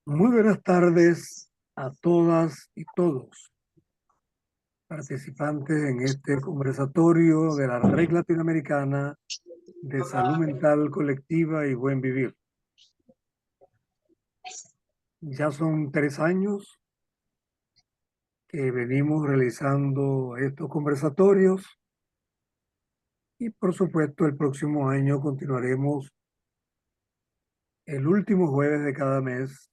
Muy buenas tardes a todas y todos participantes en este conversatorio de la Red Latinoamericana de Salud Mental Colectiva y Buen Vivir. Ya son 3 años que venimos realizando estos conversatorios y por supuesto el próximo año continuaremos el último jueves de cada mes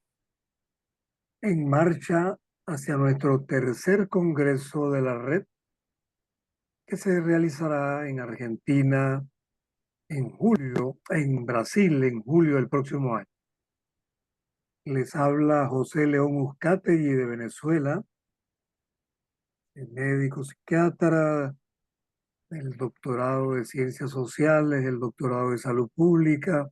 en marcha hacia nuestro tercer congreso de la red, que se realizará en Argentina en julio, en Brasil en julio del próximo año. Les habla José León Uzcategui de Venezuela, médico psiquiatra, el doctorado de Ciencias Sociales, el doctorado de Salud Pública,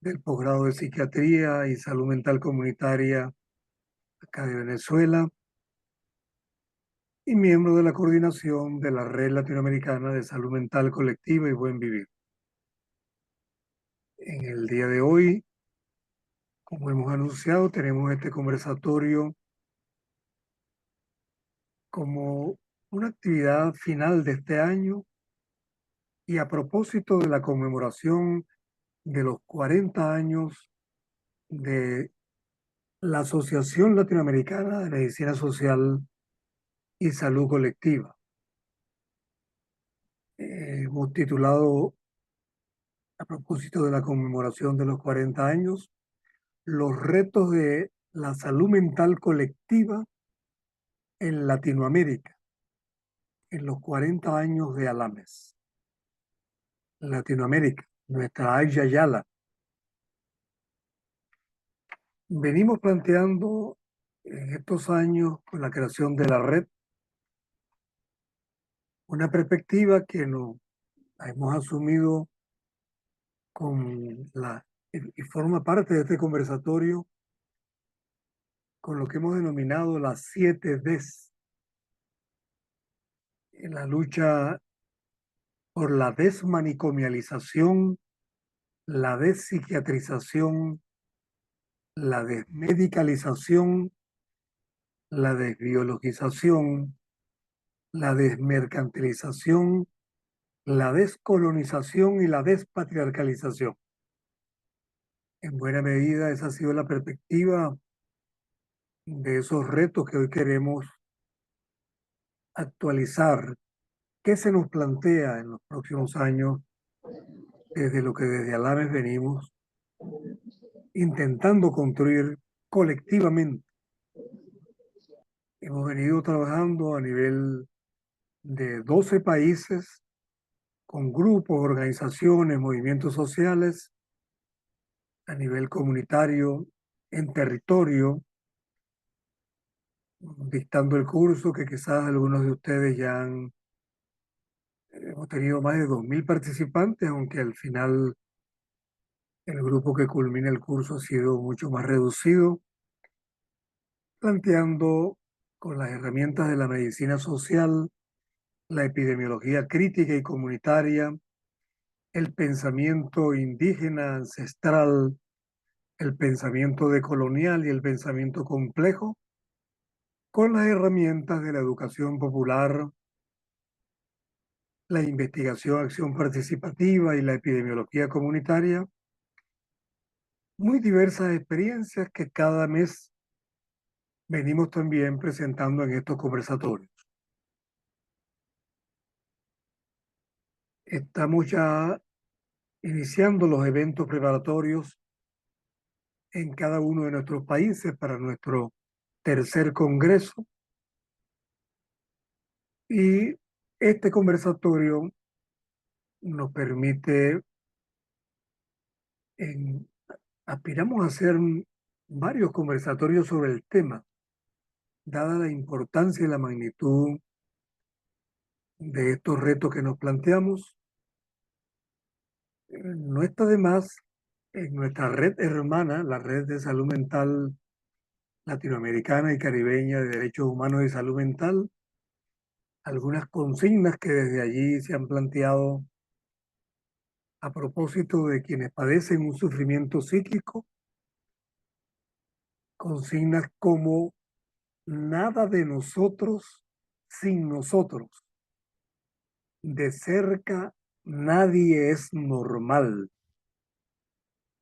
del posgrado de Psiquiatría y Salud Mental Comunitaria acá de Venezuela, y miembro de la coordinación de la Red Latinoamericana de Salud Mental Colectiva y Buen Vivir. En el día de hoy, como hemos anunciado, tenemos este conversatorio como una actividad final de este año y a propósito de la conmemoración de los 40 años de la Asociación Latinoamericana de Medicina Social y Salud Colectiva. Hemos titulado, a propósito de la conmemoración de los 40 años, los retos de la salud mental colectiva en Latinoamérica, en los 40 años de Alames. Latinoamérica, nuestra Ayla Yala. Venimos planteando en estos años, con la creación de la red, una perspectiva que nos hemos asumido y forma parte de este conversatorio con lo que hemos denominado las 7 Ds, en la lucha por la desmanicomialización, la despsiquiatrización, la desmedicalización, la desbiologización, la desmercantilización, la descolonización y la despatriarcalización. En buena medida esa ha sido la perspectiva de esos retos que hoy queremos actualizar. ¿Qué se nos plantea en los próximos años desde lo que desde Alames venimos intentando construir colectivamente? Hemos venido trabajando a nivel de 12 países con grupos, organizaciones, movimientos sociales, a nivel comunitario, en territorio, dictando el curso que quizás algunos de ustedes ya hemos tenido más de 2.000 participantes, aunque al final el grupo que culmina el curso ha sido mucho más reducido, planteando con las herramientas de la medicina social, la epidemiología crítica y comunitaria, el pensamiento indígena ancestral, el pensamiento decolonial y el pensamiento complejo, con las herramientas de la educación popular, la investigación, acción participativa y la epidemiología comunitaria. Muy diversas experiencias que cada mes venimos también presentando en estos conversatorios. Estamos ya iniciando los eventos preparatorios en cada uno de nuestros países para nuestro tercer congreso, y este conversatorio nos permite, aspiramos a hacer varios conversatorios sobre el tema, dada la importancia y la magnitud de estos retos que nos planteamos. No está de más en nuestra red hermana, la Red de Salud Mental Latinoamericana y Caribeña de Derechos Humanos y Salud Mental, algunas consignas que desde allí se han planteado a propósito de quienes padecen un sufrimiento psíquico consignas como nada de nosotros sin nosotros. De cerca nadie es normal.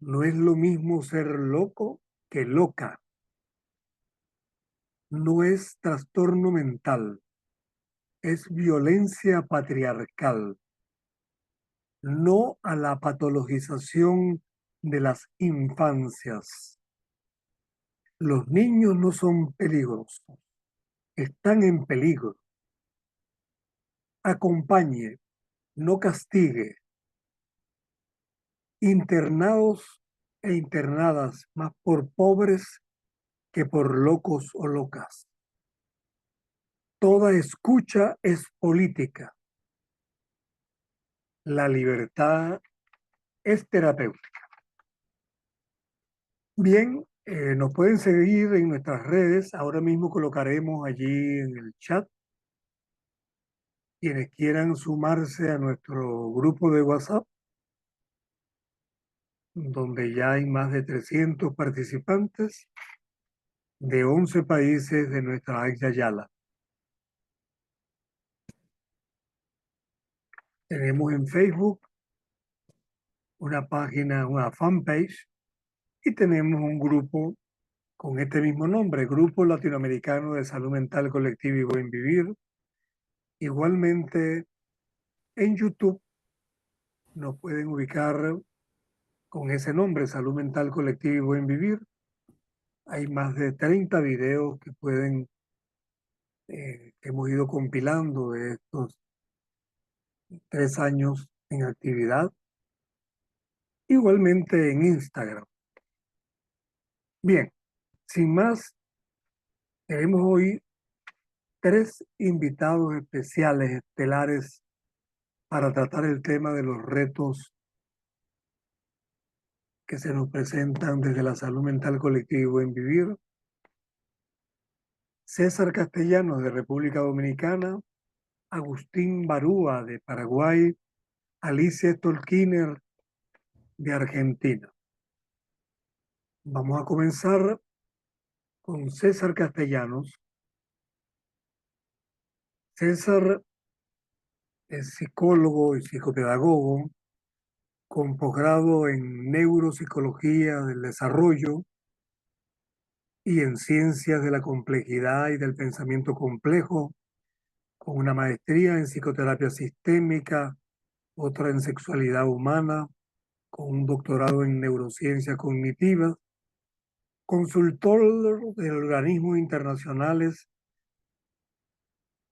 No es lo mismo ser loco que loca. No es trastorno mental, es violencia patriarcal. No a la patologización de las infancias. Los niños no son peligrosos, están en peligro. Acompañe, no castigue. Internados e internadas más por pobres que por locos o locas. Toda escucha es política. La libertad es terapéutica. Bien, nos pueden seguir en nuestras redes. Ahora mismo colocaremos allí en el chat quienes quieran sumarse a nuestro grupo de WhatsApp, donde ya hay más de 300 participantes de 11 países de nuestra Asia Yala. Tenemos en Facebook una página, una fanpage, y tenemos un grupo con este mismo nombre, Grupo Latinoamericano de Salud Mental Colectiva y Buen Vivir. Igualmente en YouTube nos pueden ubicar con ese nombre, Salud Mental Colectiva y Buen Vivir. Hay más de 30 videos que hemos ido compilando de estos 3 años en actividad. Igualmente en Instagram. Bien, sin más, tenemos hoy 3 invitados especiales, estelares, para tratar el tema de los retos que se nos presentan desde la salud mental colectiva y buen vivir. César Castellanos de República Dominicana, Agustín Barúa de Paraguay, Alicia Tolkiner de Argentina. Vamos a comenzar con César Castellanos. César es psicólogo y psicopedagogo con posgrado en neuropsicología del desarrollo y en ciencias de la complejidad y del pensamiento complejo, con una maestría en psicoterapia sistémica, otra en sexualidad humana, con un doctorado en neurociencia cognitiva, consultor de organismos internacionales,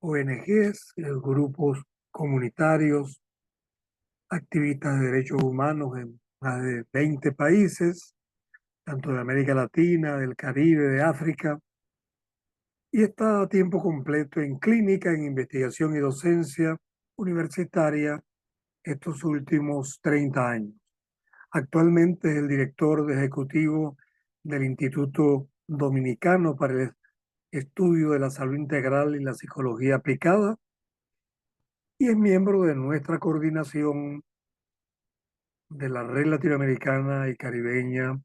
ONGs, grupos comunitarios, activistas de derechos humanos en más de 20 países, tanto de América Latina, del Caribe, de África, y está a tiempo completo en clínica, en investigación y docencia universitaria estos últimos 30 años. Actualmente es el director ejecutivo del Instituto Dominicano para el Estudio de la Salud Integral y la Psicología Aplicada y es miembro de nuestra coordinación de la Red Latinoamericana y Caribeña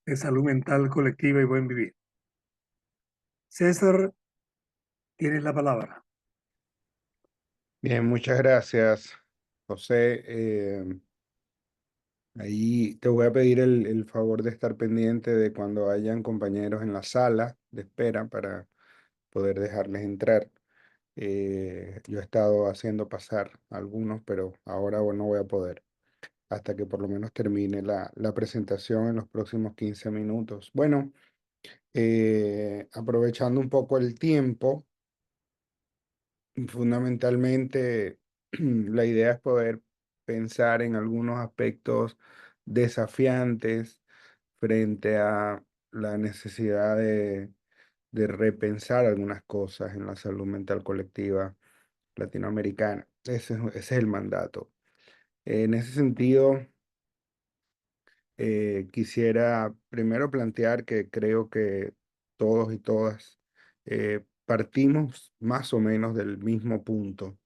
de Salud Mental Colectiva y Buen Vivir. César, tienes la palabra. Bien, muchas gracias, José. Ahí te voy a pedir el favor de estar pendiente de cuando hayan compañeros en la sala de espera para poder dejarles entrar. Yo he estado haciendo pasar algunos, pero ahora no voy a poder hasta que por lo menos termine la presentación en los próximos 15 minutos. Bueno, aprovechando un poco el tiempo. Fundamentalmente, la idea es poder pensar en algunos aspectos desafiantes frente a la necesidad de repensar algunas cosas en la salud mental colectiva latinoamericana. Ese es el mandato. En ese sentido, quisiera primero plantear que creo que todos y todas partimos más o menos del mismo punto.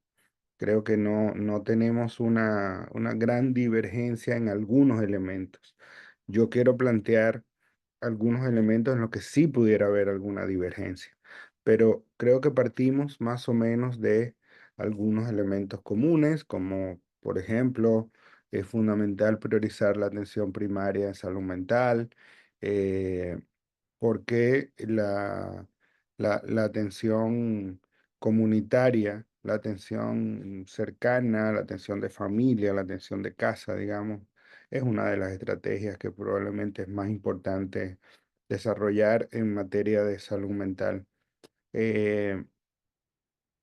Creo que no tenemos una gran divergencia en algunos elementos. Yo quiero plantear algunos elementos en los que sí pudiera haber alguna divergencia, pero creo que partimos más o menos de algunos elementos comunes, como por ejemplo, es fundamental priorizar la atención primaria en salud mental, eh, porque la atención comunitaria, la atención cercana, la atención de familia, la atención de casa, digamos, es una de las estrategias que probablemente es más importante desarrollar en materia de salud mental. Eh,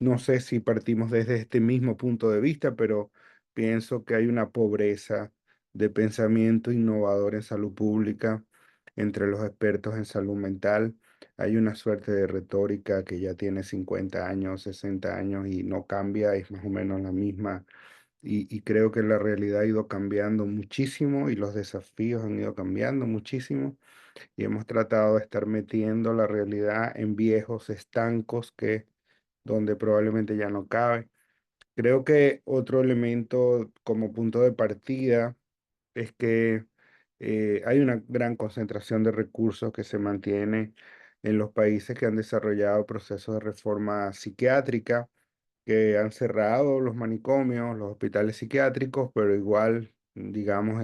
no sé si partimos desde este mismo punto de vista, pero pienso que hay una pobreza de pensamiento innovador en salud pública entre los expertos en salud mental. Hay una suerte de retórica que ya tiene 50 años, 60 años y no cambia, es más o menos la misma. Y creo que la realidad ha ido cambiando muchísimo y los desafíos han ido cambiando muchísimo y hemos tratado de estar metiendo la realidad en viejos estancos que donde probablemente ya no cabe. Creo que otro elemento como punto de partida es que hay una gran concentración de recursos que se mantiene en los países que han desarrollado procesos de reforma psiquiátrica, que han cerrado los manicomios, los hospitales psiquiátricos, pero igual, digamos,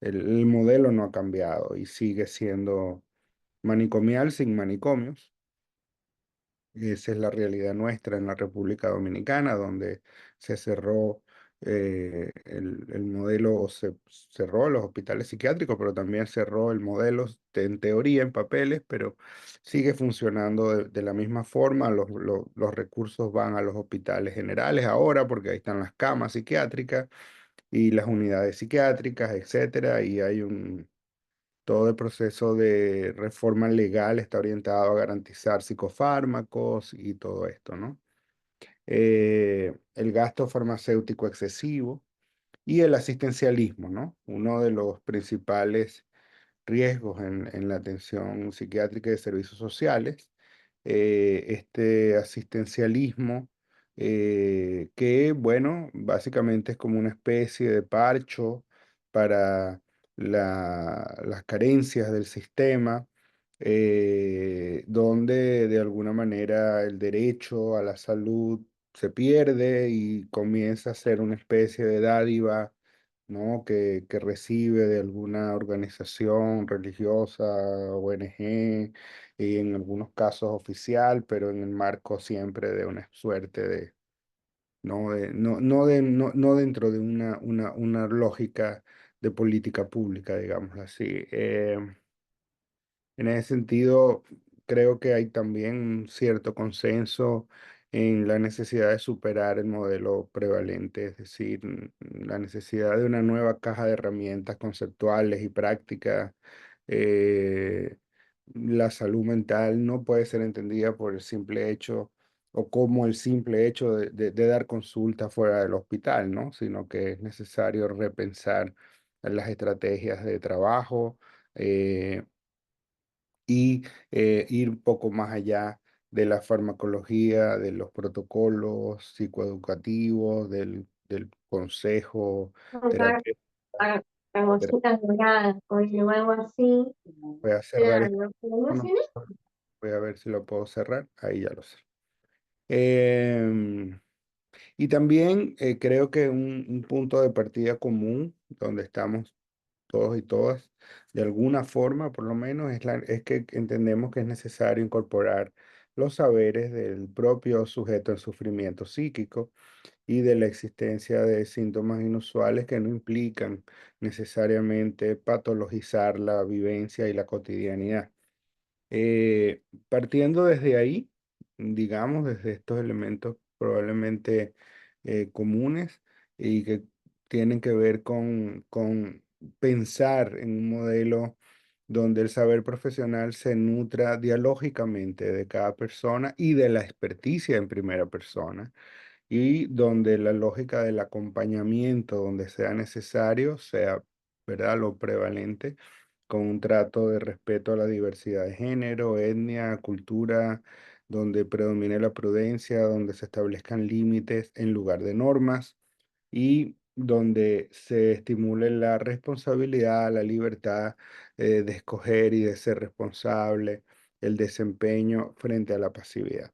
el modelo no ha cambiado y sigue siendo manicomial sin manicomios. Esa es la realidad nuestra en la República Dominicana, donde se cerró el modelo, o se cerró los hospitales psiquiátricos, pero también cerró el modelo en teoría, en papeles, pero sigue funcionando de la misma forma. Los recursos van a los hospitales generales ahora, porque ahí están las camas psiquiátricas y las unidades psiquiátricas, etcétera, y hay todo el proceso de reforma legal está orientado a garantizar psicofármacos y todo esto, ¿no? El gasto farmacéutico excesivo y el asistencialismo, ¿no? Uno de los principales riesgos en la atención psiquiátrica y de servicios sociales, este asistencialismo, que, bueno, básicamente es como una especie de parcho para las carencias del sistema, donde de alguna manera el derecho a la salud se pierde y comienza a ser una especie de dádiva, ¿no? Que recibe de alguna organización religiosa, ONG, y en algunos casos oficial, pero en el marco siempre de una suerte de, no dentro de una lógica de política pública, digamos así. En ese sentido, creo que hay también un cierto consenso en la necesidad de superar el modelo prevalente, es decir, la necesidad de una nueva caja de herramientas conceptuales y prácticas. Eh, la salud mental no puede ser entendida por el simple hecho o como el simple hecho de dar consulta fuera del hospital, ¿no? Sino que es necesario repensar las estrategias de trabajo. eh, y ir un poco más allá de la farmacología, de los protocolos psicoeducativos, del consejo Comprar terapéutico. cositas doradas o algo así. Voy a cerrar este Claro, pero no teléfono, sé. voy a ver si lo puedo cerrar. Ahí ya lo sé. Em, y también creo que un punto de partida común donde estamos todos y todas, de alguna forma, por lo menos, es que entendemos que es necesario incorporar los saberes del propio sujeto en sufrimiento psíquico y de la existencia de síntomas inusuales que no implican necesariamente patologizar la vivencia y la cotidianidad. Partiendo desde ahí, digamos, desde estos elementos probablemente comunes y que tienen que ver con pensar en un modelo donde el saber profesional se nutra dialógicamente de cada persona y de la experticia en primera persona, y donde la lógica del acompañamiento, donde sea necesario, sea, ¿verdad?, lo prevalente, con un trato de respeto a la diversidad de género, etnia, cultura, donde predomine la prudencia, donde se establezcan límites en lugar de normas y donde se estimule la responsabilidad, la libertad de escoger y de ser responsable, el desempeño frente a la pasividad.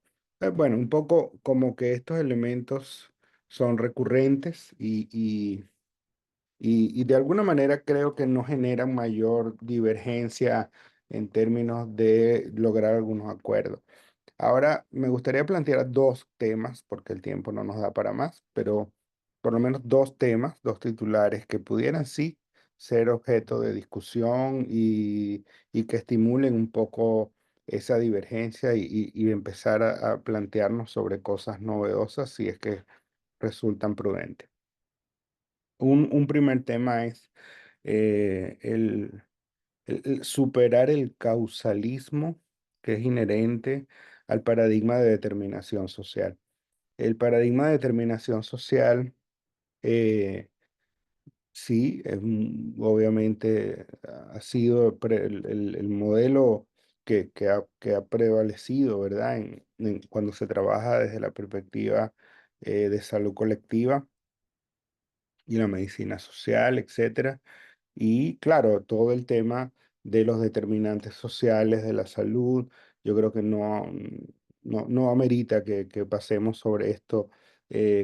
Bueno, un poco como que estos elementos son recurrentes y de alguna manera creo que no generan mayor divergencia en términos de lograr algunos acuerdos. Ahora me gustaría plantear dos temas, porque el tiempo no nos da para más, pero por lo menos dos temas, dos titulares que pudieran sí ser objeto de discusión y que estimulen un poco esa divergencia y empezar a plantearnos sobre cosas novedosas si es que resultan prudentes. Un primer tema es el superar el causalismo que es inherente al paradigma de determinación social. El paradigma de determinación social, eh, sí, obviamente ha sido el modelo que ha prevalecido, ¿verdad? Cuando se trabaja desde la perspectiva de salud colectiva y la medicina social, etcétera. Y claro, todo el tema de los determinantes sociales de la salud, yo creo que no amerita que pasemos sobre esto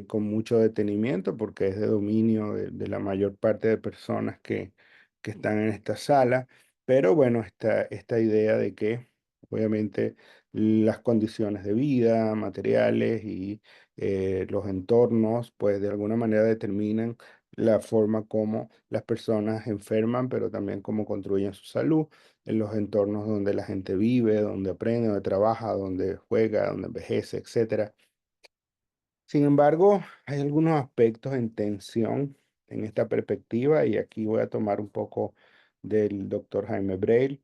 con mucho detenimiento porque es de dominio de la mayor parte de personas que están en esta sala. Pero bueno, esta idea de que obviamente las condiciones de vida, materiales y los entornos, pues de alguna manera determinan la forma como las personas enferman, pero también cómo construyen su salud en los entornos donde la gente vive, donde aprende, donde trabaja, donde juega, donde envejece, etcétera. Sin embargo, hay algunos aspectos en tensión en esta perspectiva y aquí voy a tomar un poco del doctor Jaime Breil,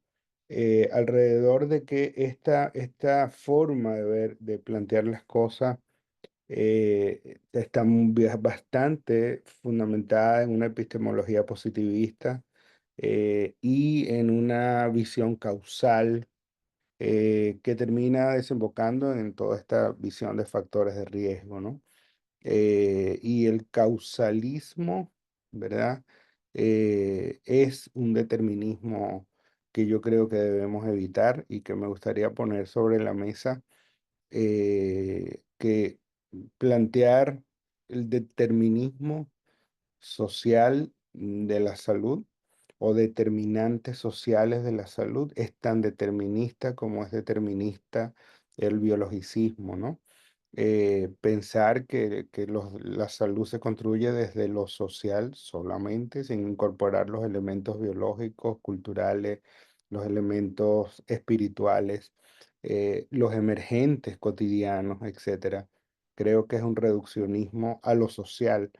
alrededor de que esta forma de ver, de plantear las cosas, está bastante fundamentada en una epistemología positivista y en una visión causal que termina desembocando en toda esta visión de factores de riesgo, ¿no? Y el causalismo, ¿verdad? Es un determinismo que yo creo que debemos evitar y que me gustaría poner sobre la mesa que plantear el determinismo social de la salud o determinantes sociales de la salud es tan determinista como es determinista el biologicismo, ¿no? Pensar que la salud se construye desde lo social solamente, sin incorporar los elementos biológicos, culturales, los elementos espirituales, los emergentes cotidianos, etcétera. Creo que es un reduccionismo a lo social,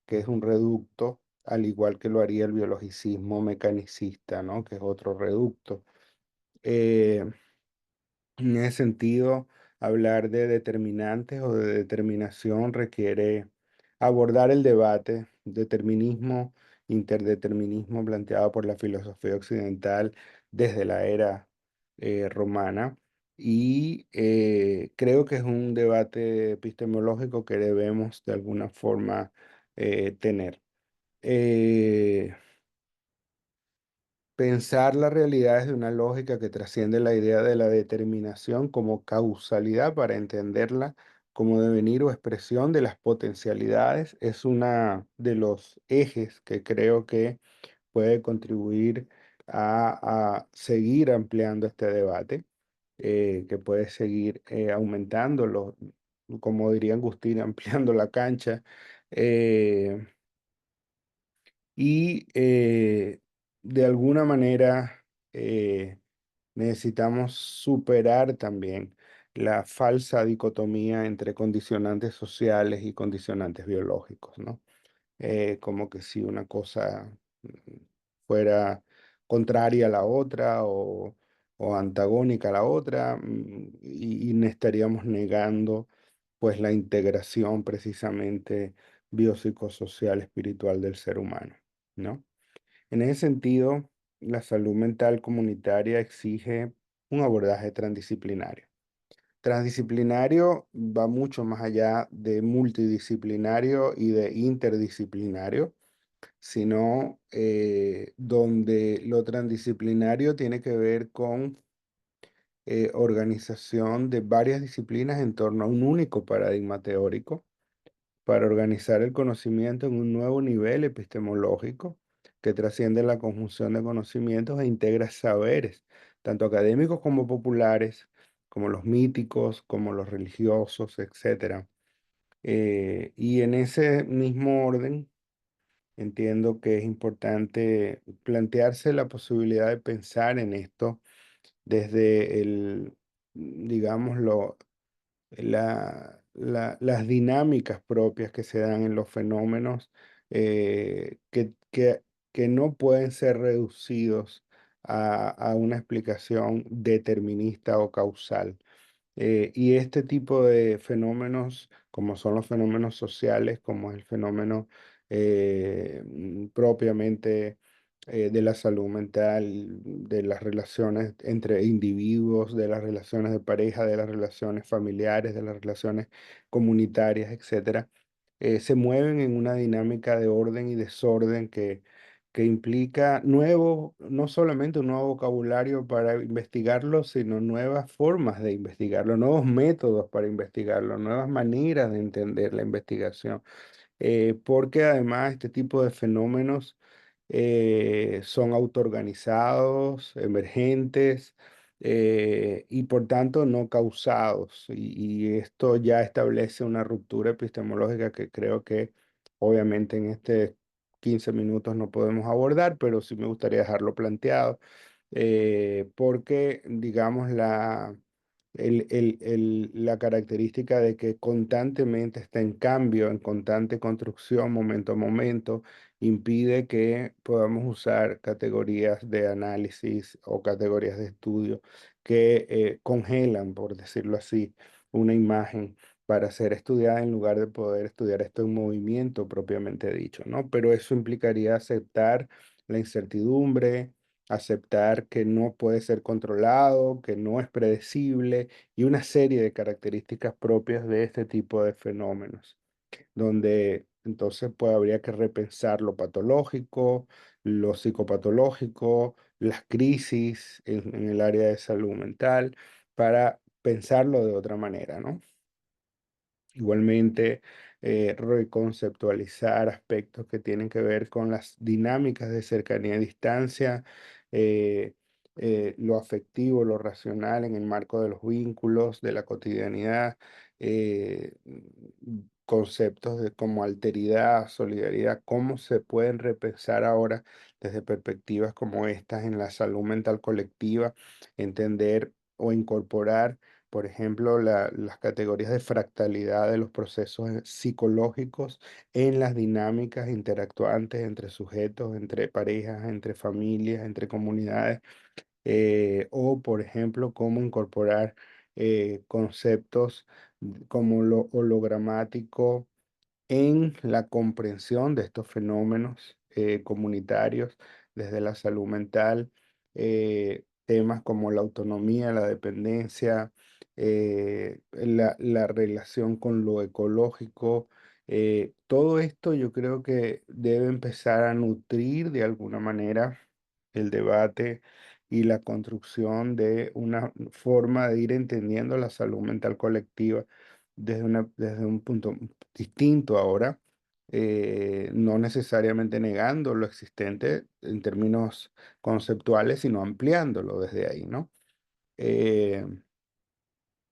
que es un reducto, al igual que lo haría el biologicismo mecanicista, ¿no? Que es otro reducto. Eh, en ese sentido, hablar de determinantes o de determinación requiere abordar el debate, determinismo, interdeterminismo planteado por la filosofía occidental desde la era romana. Y creo que es un debate epistemológico que debemos de alguna forma tener. Eh, Pensar la realidad desde una lógica que trasciende la idea de la determinación como causalidad para entenderla como devenir o expresión de las potencialidades es una de los ejes que creo que puede contribuir a seguir ampliando este debate, que puede seguir aumentándolo, como diría Agustín, ampliando la cancha. eh, y de alguna manera necesitamos superar también la falsa dicotomía entre condicionantes sociales y condicionantes biológicos, ¿no? Como que si una cosa fuera contraria a la otra o antagónica a la otra, y estaríamos negando pues la integración precisamente biopsicosocial espiritual del ser humano, ¿no? En ese sentido, la salud mental comunitaria exige un abordaje transdisciplinario. Transdisciplinario va mucho más allá de multidisciplinario y de interdisciplinario, sino donde lo transdisciplinario tiene que ver con organización de varias disciplinas en torno a un único paradigma teórico para organizar el conocimiento en un nuevo nivel epistemológico que trasciende la conjunción de conocimientos e integra saberes, tanto académicos como populares, como los míticos, como los religiosos, etcétera. Y en ese mismo orden, entiendo que es importante plantearse la posibilidad de pensar en esto desde digámoslo, las dinámicas propias que se dan en los fenómenos que no pueden ser reducidos a una explicación determinista o causal. Y este tipo de fenómenos, como son los fenómenos sociales, como es el fenómeno propiamente de la salud mental, de las relaciones entre individuos, de las relaciones de pareja, de las relaciones familiares, de las relaciones comunitarias, etcétera, se mueven en una dinámica de orden y desorden que implica no solamente un nuevo vocabulario para investigarlo, sino nuevas formas de investigarlo, nuevos métodos para investigarlo, nuevas maneras de entender la investigación. Porque además este tipo de fenómenos son autoorganizados, emergentes, y por tanto no causados. Y esto ya establece una ruptura epistemológica que creo que obviamente en este 15 minutos no podemos abordar, pero sí me gustaría dejarlo planteado, porque digamos la característica de que constantemente está en cambio, en constante construcción, momento a momento, impide que podamos usar categorías de análisis o categorías de estudio que congelan, por decirlo así, una imagen para ser estudiada en lugar de poder estudiar esto en movimiento propiamente dicho, ¿no? Pero eso implicaría aceptar la incertidumbre, aceptar que no puede ser controlado, que no es predecible y una serie de características propias de este tipo de fenómenos, donde entonces pues habría que repensar lo patológico, lo psicopatológico, las crisis en el área de salud mental, para pensarlo de otra manera, ¿no? Igualmente, reconceptualizar aspectos que tienen que ver con las dinámicas de cercanía y distancia, eh, lo afectivo, lo racional en el marco de los vínculos, de la cotidianidad, conceptos como alteridad, solidaridad, cómo se pueden repensar ahora desde perspectivas como estas en la salud mental colectiva, entender o incorporar por ejemplo, las categorías de fractalidad de los procesos psicológicos en las dinámicas interactuantes entre sujetos, entre parejas, entre familias, entre comunidades, o por ejemplo, cómo incorporar conceptos como lo hologramático en la comprensión de estos fenómenos comunitarios desde la salud mental, temas como la autonomía, la dependencia, la relación con lo ecológico. Todo esto yo creo que debe empezar a nutrir de alguna manera el debate y la construcción de una forma de ir entendiendo la salud mental colectiva desde un punto distinto ahora, no necesariamente negando lo existente en términos conceptuales, sino ampliándolo desde ahí, ¿no? Eh,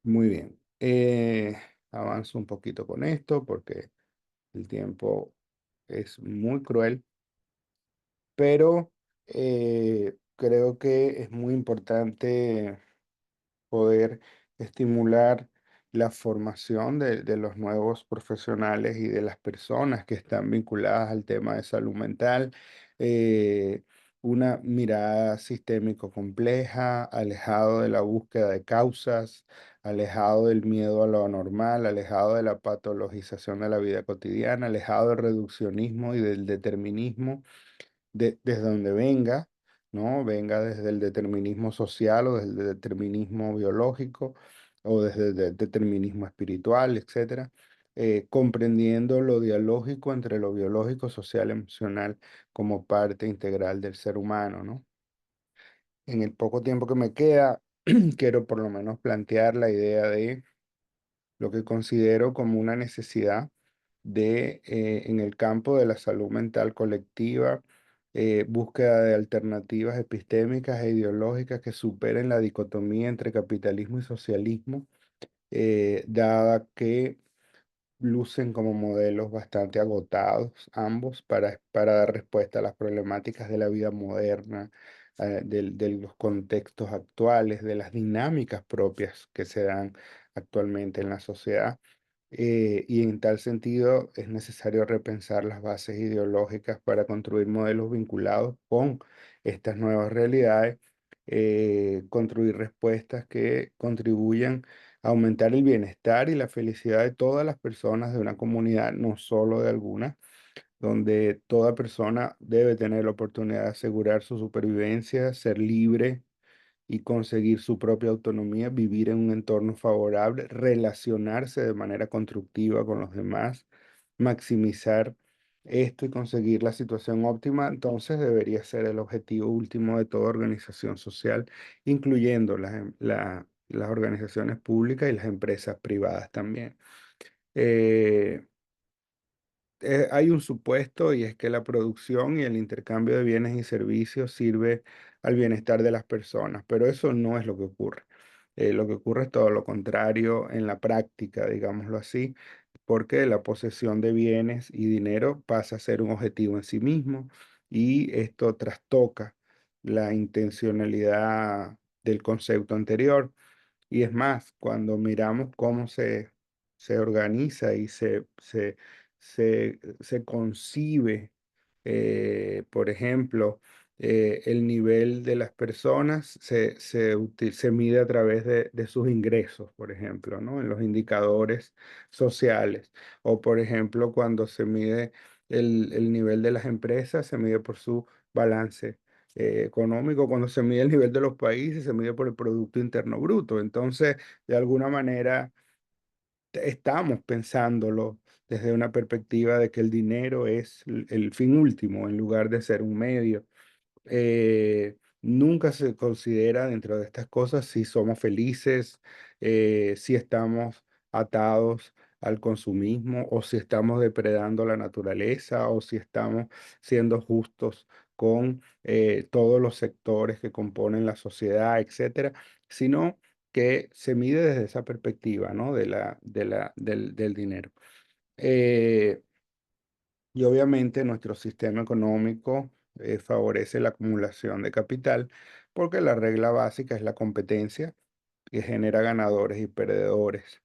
Muy bien. Avanzo un poquito con esto porque el tiempo es muy cruel, pero creo que es muy importante poder estimular la formación de los nuevos profesionales y de las personas que están vinculadas al tema de salud mental, eh, una mirada sistémico compleja, alejado de la búsqueda de causas, alejado del miedo a lo anormal, alejado de la patologización de la vida cotidiana, alejado del reduccionismo y del determinismo desde donde venga, ¿no? Venga desde el determinismo social o desde el determinismo biológico o desde el determinismo espiritual, etcétera, comprendiendo lo dialógico entre lo biológico, social, emocional como parte integral del ser humano, ¿no? En el poco tiempo que me queda, quiero por lo menos plantear la idea de lo que considero como una necesidad en el campo de la salud mental colectiva, búsqueda de alternativas epistémicas e ideológicas que superen la dicotomía entre capitalismo y socialismo, dada que lucen como modelos bastante agotados ambos para dar respuesta a las problemáticas de la vida moderna, de los contextos actuales, de las dinámicas propias que se dan actualmente en la sociedad. Y en tal sentido es necesario repensar las bases ideológicas para construir modelos vinculados con estas nuevas realidades, construir respuestas que contribuyan a aumentar el bienestar y la felicidad de todas las personas de una comunidad, no solo de algunas, donde toda persona debe tener la oportunidad de asegurar su supervivencia, ser libre y conseguir su propia autonomía, vivir en un entorno favorable, relacionarse de manera constructiva con los demás, maximizar esto y conseguir la situación óptima, entonces debería ser el objetivo último de toda organización social, incluyendo las organizaciones públicas y las empresas privadas también. Eh, Hay un supuesto y es que la producción y el intercambio de bienes y servicios sirve al bienestar de las personas, pero eso no es lo que ocurre. Lo que ocurre es todo lo contrario en la práctica, digámoslo así, porque la posesión de bienes y dinero pasa a ser un objetivo en sí mismo y esto trastoca la intencionalidad del concepto anterior. Y es más, cuando miramos cómo se organiza y se concibe, por ejemplo, el nivel de las personas se mide a través de sus ingresos, por ejemplo, ¿no? En los indicadores sociales. O, por ejemplo, cuando se mide el nivel de las empresas, se mide por su balance económico. Cuando se mide el nivel de los países, se mide por el Producto Interno Bruto. Entonces, de alguna manera, estamos pensándolo desde una perspectiva de que el dinero es el fin último en lugar de ser un medio. Nunca se considera dentro de estas cosas si somos felices, si estamos atados al consumismo o si estamos depredando la naturaleza o si estamos siendo justos con todos los sectores que componen la sociedad, etcétera, sino que se mide desde esa perspectiva, ¿no? Del dinero. Eh, y obviamente nuestro sistema económico favorece la acumulación de capital porque la regla básica es la competencia que genera ganadores y perdedores,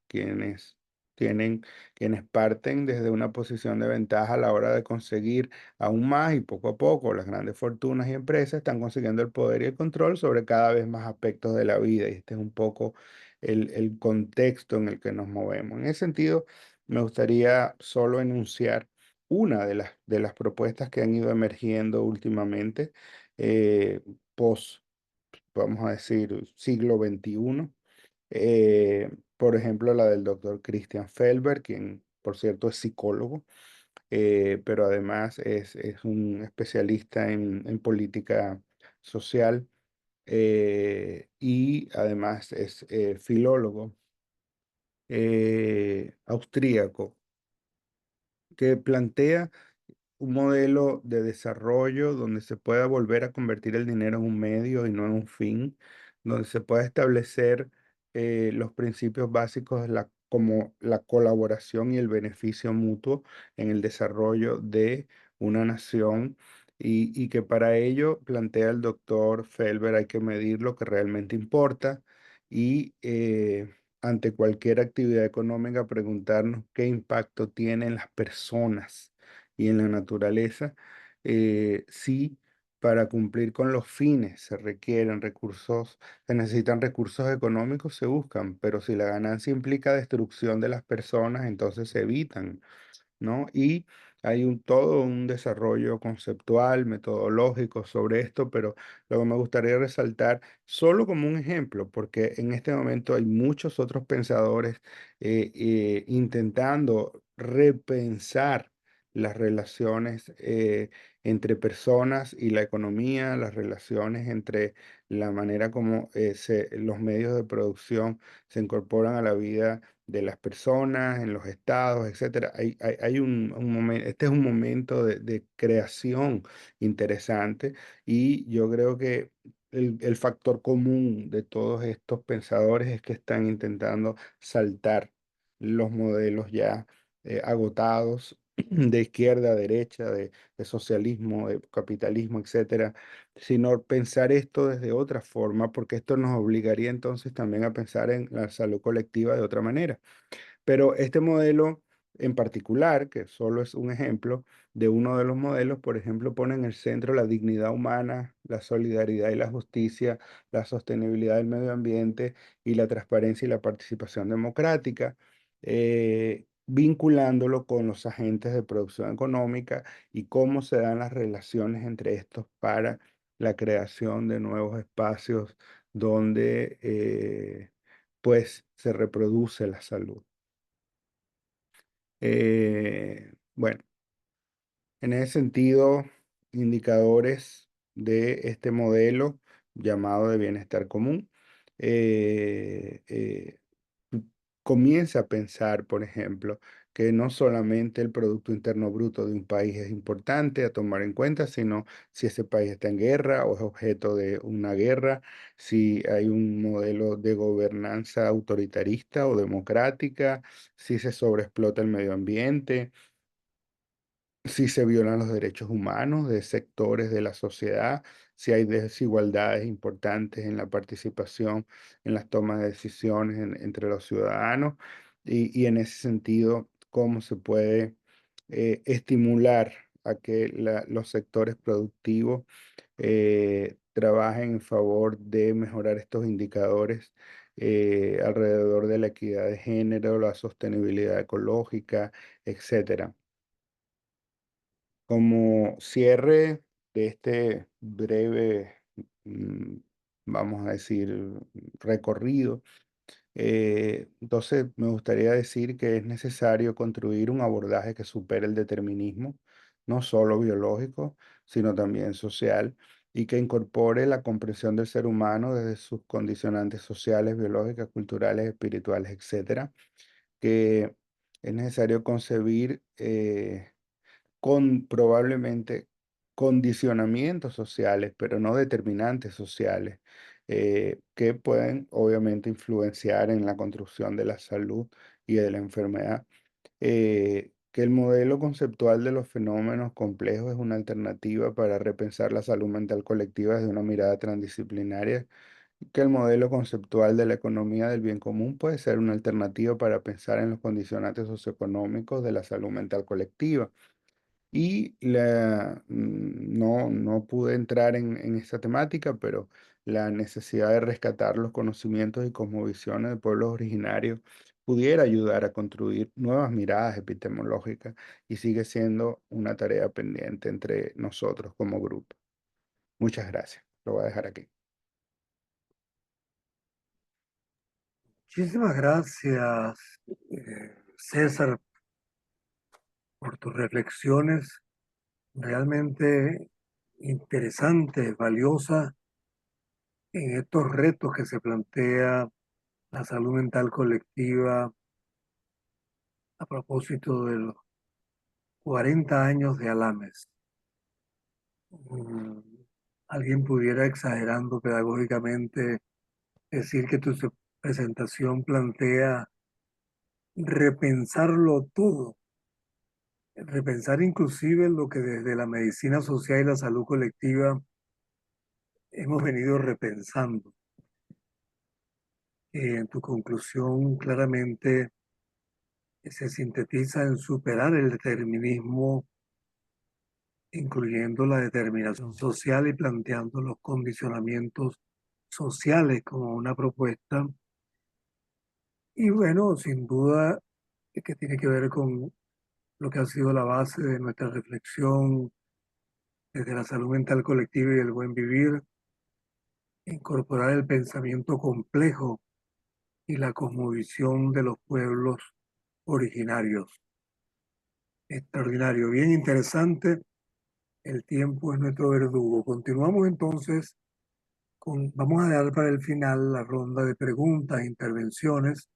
tienen, quienes parten desde una posición de ventaja a la hora de conseguir aún más y poco a poco las grandes fortunas y empresas están consiguiendo el poder y el control sobre cada vez más aspectos de la vida y este es un poco el contexto en el que nos movemos. En ese sentido, me gustaría solo enunciar una de las propuestas que han ido emergiendo últimamente, post, vamos a decir, siglo XXI. Por ejemplo, la del doctor Christian Felber, quien, por cierto, es psicólogo, pero además es un especialista en política social y además es filólogo austríaco, que plantea un modelo de desarrollo donde se pueda volver a convertir el dinero en un medio y no en un fin, donde se pueda establecer los principios básicos como la colaboración y el beneficio mutuo en el desarrollo de una nación y que para ello plantea el doctor Felber hay que medir lo que realmente importa y ante cualquier actividad económica preguntarnos qué impacto tienen las personas y en la naturaleza, sí, para cumplir con los fines se requieren recursos, se necesitan recursos económicos, se buscan, pero si la ganancia implica destrucción de las personas, entonces se evitan, ¿no? Y hay todo un desarrollo conceptual, metodológico sobre esto, pero lo que me gustaría resaltar, solo como un ejemplo, porque en este momento hay muchos otros pensadores intentando repensar las relaciones entre personas y la economía, las relaciones entre la manera como los medios de producción se incorporan a la vida de las personas, en los estados, etcétera. Hay un momento, este es un momento de creación interesante y yo creo que el factor común de todos estos pensadores es que están intentando saltar los modelos ya agotados de izquierda a derecha, de socialismo, de capitalismo, etcétera, sino pensar esto desde otra forma, porque esto nos obligaría entonces también a pensar en la salud colectiva de otra manera. Pero este modelo en particular, que solo es un ejemplo de uno de los modelos, por ejemplo, pone en el centro la dignidad humana, la solidaridad y la justicia, la sostenibilidad del medio ambiente y la transparencia y la participación democrática, vinculándolo con los agentes de producción económica y cómo se dan las relaciones entre estos para la creación de nuevos espacios donde pues se reproduce la salud. Bueno, en ese sentido, indicadores de este modelo llamado de bienestar común, eh, eh, comienza a pensar, por ejemplo, que no solamente el Producto Interno Bruto de un país es importante a tomar en cuenta, sino si ese país está en guerra o es objeto de una guerra, si hay un modelo de gobernanza autoritarista o democrática, si se sobreexplota el medio ambiente, si se violan los derechos humanos de sectores de la sociedad, si hay desigualdades importantes en la participación en las tomas de decisiones entre los ciudadanos y en ese sentido, cómo se puede estimular a que los sectores productivos trabajen en favor de mejorar estos indicadores alrededor de la equidad de género, la sostenibilidad ecológica, etcétera. Como cierre de este breve, mm, vamos a decir, recorrido, entonces me gustaría decir que es necesario construir un abordaje que supere el determinismo, no solo biológico, sino también social, y que incorpore la comprensión del ser humano desde sus condicionantes sociales, biológicas, culturales, espirituales, etcétera, que es necesario concebir con probablemente condicionamientos sociales, pero no determinantes sociales, que pueden obviamente influenciar en la construcción de la salud y de la enfermedad. Que el modelo conceptual de los fenómenos complejos es una alternativa para repensar la salud mental colectiva desde una mirada transdisciplinaria, y que el modelo conceptual de la economía del bien común puede ser una alternativa para pensar en los condicionantes socioeconómicos de la salud mental colectiva. Y no pude entrar en esta temática, pero la necesidad de rescatar los conocimientos y cosmovisiones de pueblos originarios pudiera ayudar a construir nuevas miradas epistemológicas y sigue siendo una tarea pendiente entre nosotros como grupo. Muchas gracias. Lo voy a dejar aquí. Muchísimas gracias, César, por tus reflexiones realmente interesantes, valiosas en estos retos que se plantea la salud mental colectiva a propósito de los 40 años de Alames. Mm, Alguien pudiera, exagerando pedagógicamente, decir que tu presentación plantea repensarlo todo, repensar inclusive lo que desde la medicina social y la salud colectiva hemos venido repensando. En tu conclusión claramente se sintetiza en superar el determinismo, incluyendo la determinación social y planteando los condicionamientos sociales como una propuesta. Y bueno, sin duda que tiene que ver con lo que ha sido la base de nuestra reflexión desde la salud mental colectiva y el buen vivir, incorporar el pensamiento complejo y la cosmovisión de los pueblos originarios. Extraordinario, bien interesante. El tiempo es nuestro verdugo. Continuamos entonces vamos a dar para el final la ronda de preguntas e intervenciones.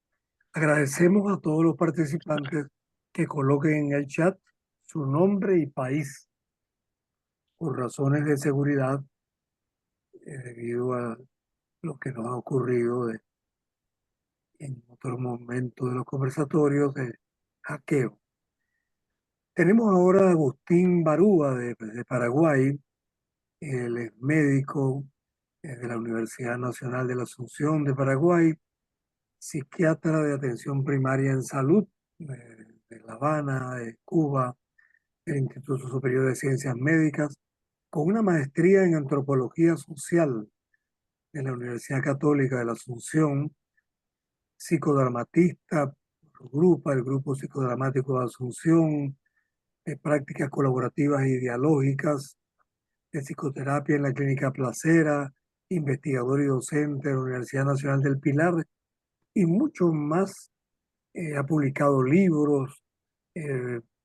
Agradecemos a todos los participantes que coloquen en el chat su nombre y país por razones de seguridad, debido a lo que nos ha ocurrido en otros momentos de los conversatorios de hackeo. Tenemos ahora a Agustín Barúa de Paraguay. Él es médico de la Universidad Nacional de la Asunción de Paraguay, psiquiatra de atención primaria en salud de La Habana, de Cuba, del Instituto Superior de Ciencias Médicas, con una maestría en antropología social de la Universidad Católica de la Asunción, psicodramatista, el grupo psicodramático de Asunción, de prácticas colaborativas y dialógicas, de psicoterapia en la Clínica Placera, investigador y docente de la Universidad Nacional del Pilar y mucho más. Ha publicado libros,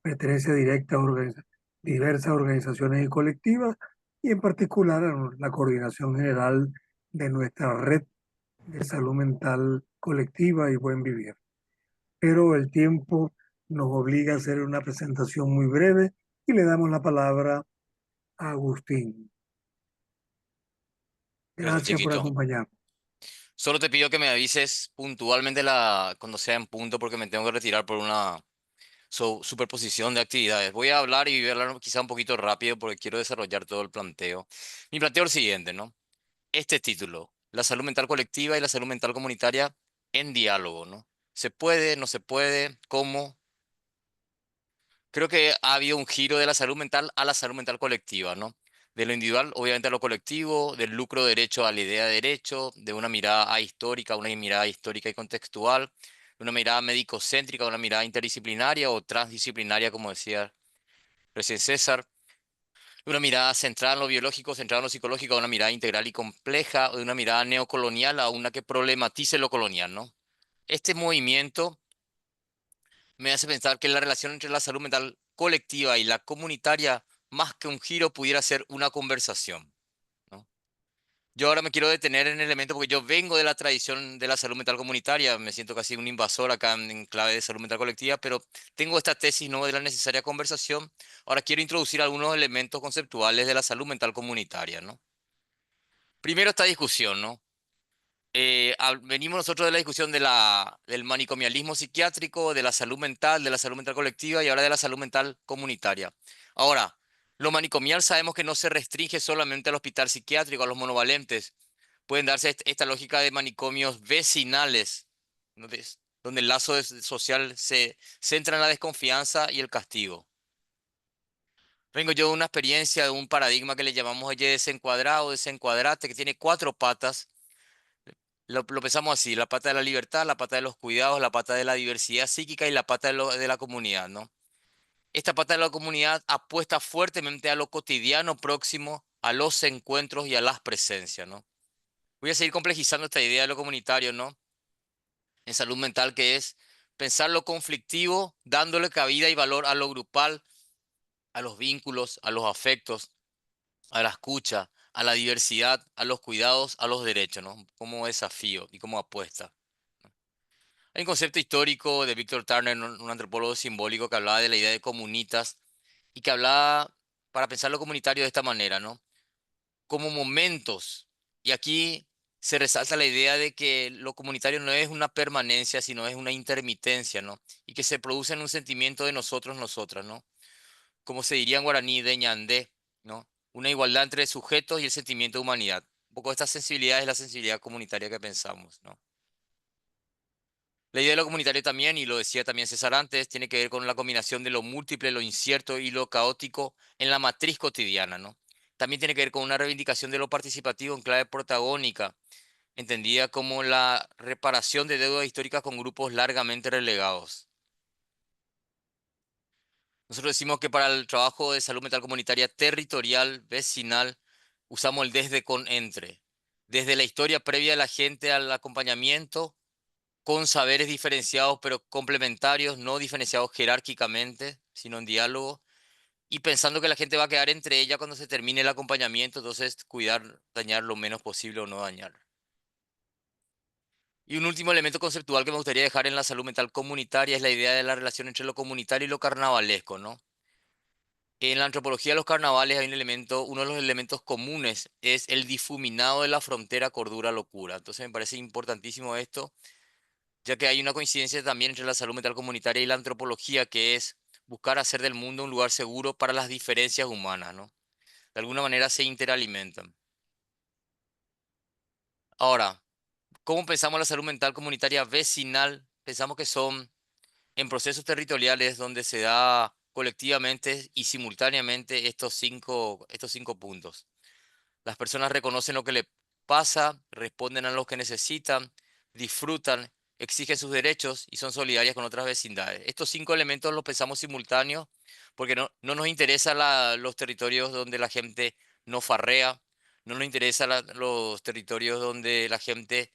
pertenece directa a diversas organizaciones y colectivas, y en particular a la coordinación general de nuestra red de salud mental colectiva y buen vivir. Pero el tiempo nos obliga a hacer una presentación muy breve y le damos la palabra a Agustín. Gracias, Gracias por chiquito. acompañarnos. Solo te pido que me avises puntualmente cuando sea en punto porque me tengo que retirar por una superposición de actividades. Voy a hablar y voy a hablar quizá un poquito rápido porque quiero desarrollar todo el planteo. Mi planteo es el siguiente, ¿no? Este título, la salud mental colectiva y la salud mental comunitaria en diálogo, ¿no? ¿Se puede? ¿No se puede? ¿Cómo? Creo que ha habido un giro de la salud mental a la salud mental colectiva, ¿no? De lo individual, obviamente, a lo colectivo, del lucro derecho a la idea de derecho, de una mirada ahistórica a una mirada histórica y contextual, de una mirada médico-céntrica a una mirada interdisciplinaria o transdisciplinaria, como decía recién César, de una mirada centrada en lo biológico, centrada en lo psicológico, a una mirada integral y compleja, o de una mirada neocolonial a una que problematice lo colonial, ¿no? Este movimiento me hace pensar que la relación entre la salud mental colectiva y la comunitaria, más que un giro, pudiera ser una conversación, ¿no? Yo ahora me quiero detener en el elemento porque yo vengo de la tradición de la salud mental comunitaria, me siento casi un invasor acá en clave de salud mental colectiva, pero tengo esta tesis no de la necesaria conversación. Ahora quiero introducir algunos elementos conceptuales de la salud mental comunitaria, ¿no? Primero esta discusión, ¿no? Venimos nosotros de la discusión del manicomialismo psiquiátrico, de la salud mental colectiva y ahora de la salud mental comunitaria. Ahora, lo manicomial sabemos que no se restringe solamente al hospital psiquiátrico, a los monovalentes. Pueden darse esta lógica de manicomios vecinales, ¿no? Donde el lazo social se centra en la desconfianza y el castigo. Vengo yo de una experiencia, de un paradigma que le llamamos el desencuadrado, desencuadrate, que tiene cuatro patas. Lo pensamos así, la pata de la libertad, la pata de los cuidados, la pata de la diversidad psíquica y la pata de la comunidad, ¿no? Esta pata de la comunidad apuesta fuertemente a lo cotidiano próximo, a los encuentros y a las presencias, ¿no? Voy a seguir complejizando esta idea de lo comunitario, ¿no? En salud mental, que es pensar lo conflictivo, dándole cabida y valor a lo grupal, a los vínculos, a los afectos, a la escucha, a la diversidad, a los cuidados, a los derechos, ¿no? Como desafío y como apuesta. Hay un concepto histórico de Victor Turner, un antropólogo simbólico, que hablaba de la idea de comunitas y que hablaba para pensar lo comunitario de esta manera, ¿no? Como momentos. Y aquí se resalta la idea de que lo comunitario no es una permanencia, sino es una intermitencia, ¿no? Y que se produce en un sentimiento de nosotros, nosotras, ¿no? Como se diría en guaraní, de ñandé, ¿no? Una igualdad entre sujetos y el sentimiento de humanidad. Un poco esta sensibilidad es la sensibilidad comunitaria que pensamos, ¿no? La idea de lo comunitario también, y lo decía también César antes, tiene que ver con la combinación de lo múltiple, lo incierto y lo caótico en la matriz cotidiana, ¿no? También tiene que ver con una reivindicación de lo participativo en clave protagónica, entendida como la reparación de deudas históricas con grupos largamente relegados. Nosotros decimos que para el trabajo de salud mental comunitaria territorial, vecinal, usamos el desde con entre. Desde la historia previa de la gente al acompañamiento, con saberes diferenciados pero complementarios, no diferenciados jerárquicamente, sino en diálogo, y pensando que la gente va a quedar entre ella cuando se termine el acompañamiento, entonces cuidar, dañar lo menos posible o no dañar. Y un último elemento conceptual que me gustaría dejar en la salud mental comunitaria es la idea de la relación entre lo comunitario y lo carnavalesco, ¿no? En la antropología de los carnavales hay un elemento, uno de los elementos comunes es el difuminado de la frontera cordura-locura. Entonces me parece importantísimo esto, ya que hay una coincidencia también entre la salud mental comunitaria y la antropología, que es buscar hacer del mundo un lugar seguro para las diferencias humanas, ¿no? De alguna manera se interalimentan. Ahora, ¿cómo pensamos la salud mental comunitaria vecinal? Pensamos que son en procesos territoriales donde se da colectivamente y simultáneamente estos cinco puntos. Las personas reconocen lo que le pasa, responden a lo que necesitan, disfrutan, exigen sus derechos y son solidarias con otras vecindades. Estos 5 elementos los pensamos simultáneos porque no nos interesa los territorios donde la gente no farrea, no nos interesa los territorios donde la gente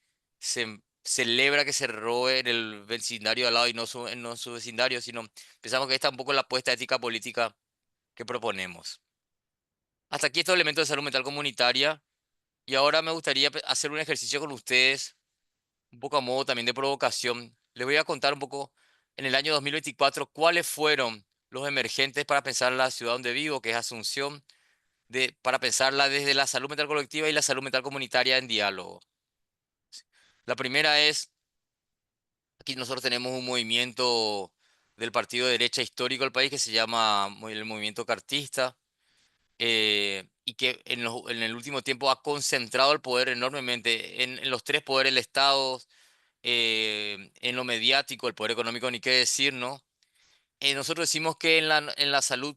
celebra que se robe en el vecindario de al lado y no en su vecindario, sino pensamos que esta es un poco la apuesta ética política que proponemos. Hasta aquí estos elementos de salud mental comunitaria. Y ahora me gustaría hacer un ejercicio con ustedes, un poco a modo también de provocación. Les voy a contar un poco en el año 2024 cuáles fueron los emergentes para pensar la ciudad donde vivo, que es Asunción, para pensarla desde la salud mental colectiva y la salud mental comunitaria en diálogo. La primera es, aquí nosotros tenemos un movimiento del partido de derecha histórico del país que se llama el movimiento cartista. Y que en el último tiempo ha concentrado el poder enormemente en los tres poderes del Estado, en lo mediático, el poder económico, ni qué decir, ¿no? Nosotros decimos que en la salud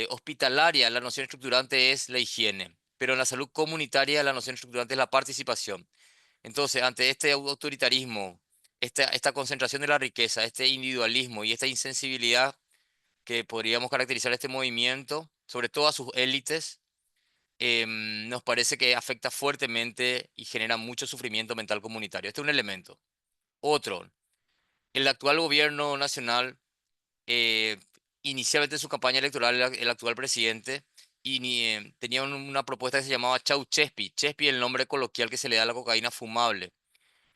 hospitalaria la noción estructurante es la higiene, pero en la salud comunitaria la noción estructurante es la participación. Entonces, ante este autoritarismo, esta concentración de la riqueza, este individualismo y esta insensibilidad que podríamos caracterizar este movimiento, sobre todo a sus élites, nos parece que afecta fuertemente y genera mucho sufrimiento mental comunitario. Este es un elemento. Otro, el actual gobierno nacional, eh, inicialmente en su campaña electoral, el actual presidente, tenía una propuesta que se llamaba Chau Chespi. Chespi es el nombre coloquial que se le da a la cocaína fumable,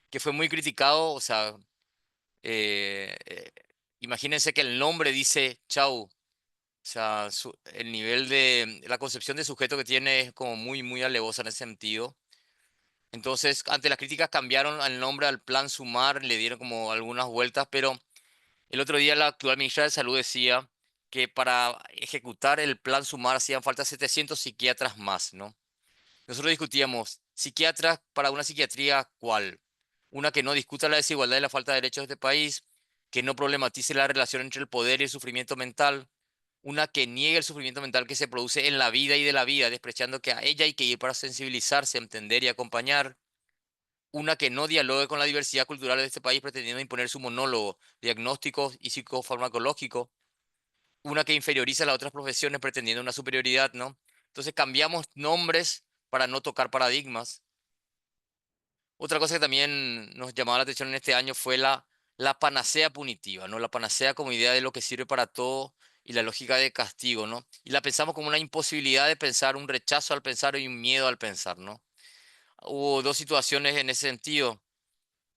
que fue muy criticado. O sea, eh, eh, imagínense que el nombre dice Chau. O sea, el nivel de la concepción de sujeto que tiene es como muy, muy alevosa en ese sentido. Entonces, ante las críticas cambiaron el nombre al Plan Sumar, le dieron como algunas vueltas, pero el otro día la actual ministra de Salud decía que para ejecutar el Plan Sumar hacían falta 700 psiquiatras más, ¿no? Nosotros discutíamos, psiquiatras para una psiquiatría, ¿cuál? Una que no discuta la desigualdad y la falta de derechos de este país, que no problematice la relación entre el poder y el sufrimiento mental, una que niegue el sufrimiento mental que se produce en la vida y de la vida, despreciando que a ella hay que ir para sensibilizarse, entender y acompañar, una que no dialogue con la diversidad cultural de este país pretendiendo imponer su monólogo diagnóstico y psicofarmacológico, una que inferioriza a las otras profesiones pretendiendo una superioridad, ¿no? Entonces cambiamos nombres para no tocar paradigmas. Otra cosa que también nos llamaba la atención en este año fue la panacea punitiva, ¿no? La panacea como idea de lo que sirve para todo y la lógica de castigo, ¿no? Y la pensamos como una imposibilidad de pensar, un rechazo al pensar y un miedo al pensar, ¿no? Hubo dos situaciones en ese sentido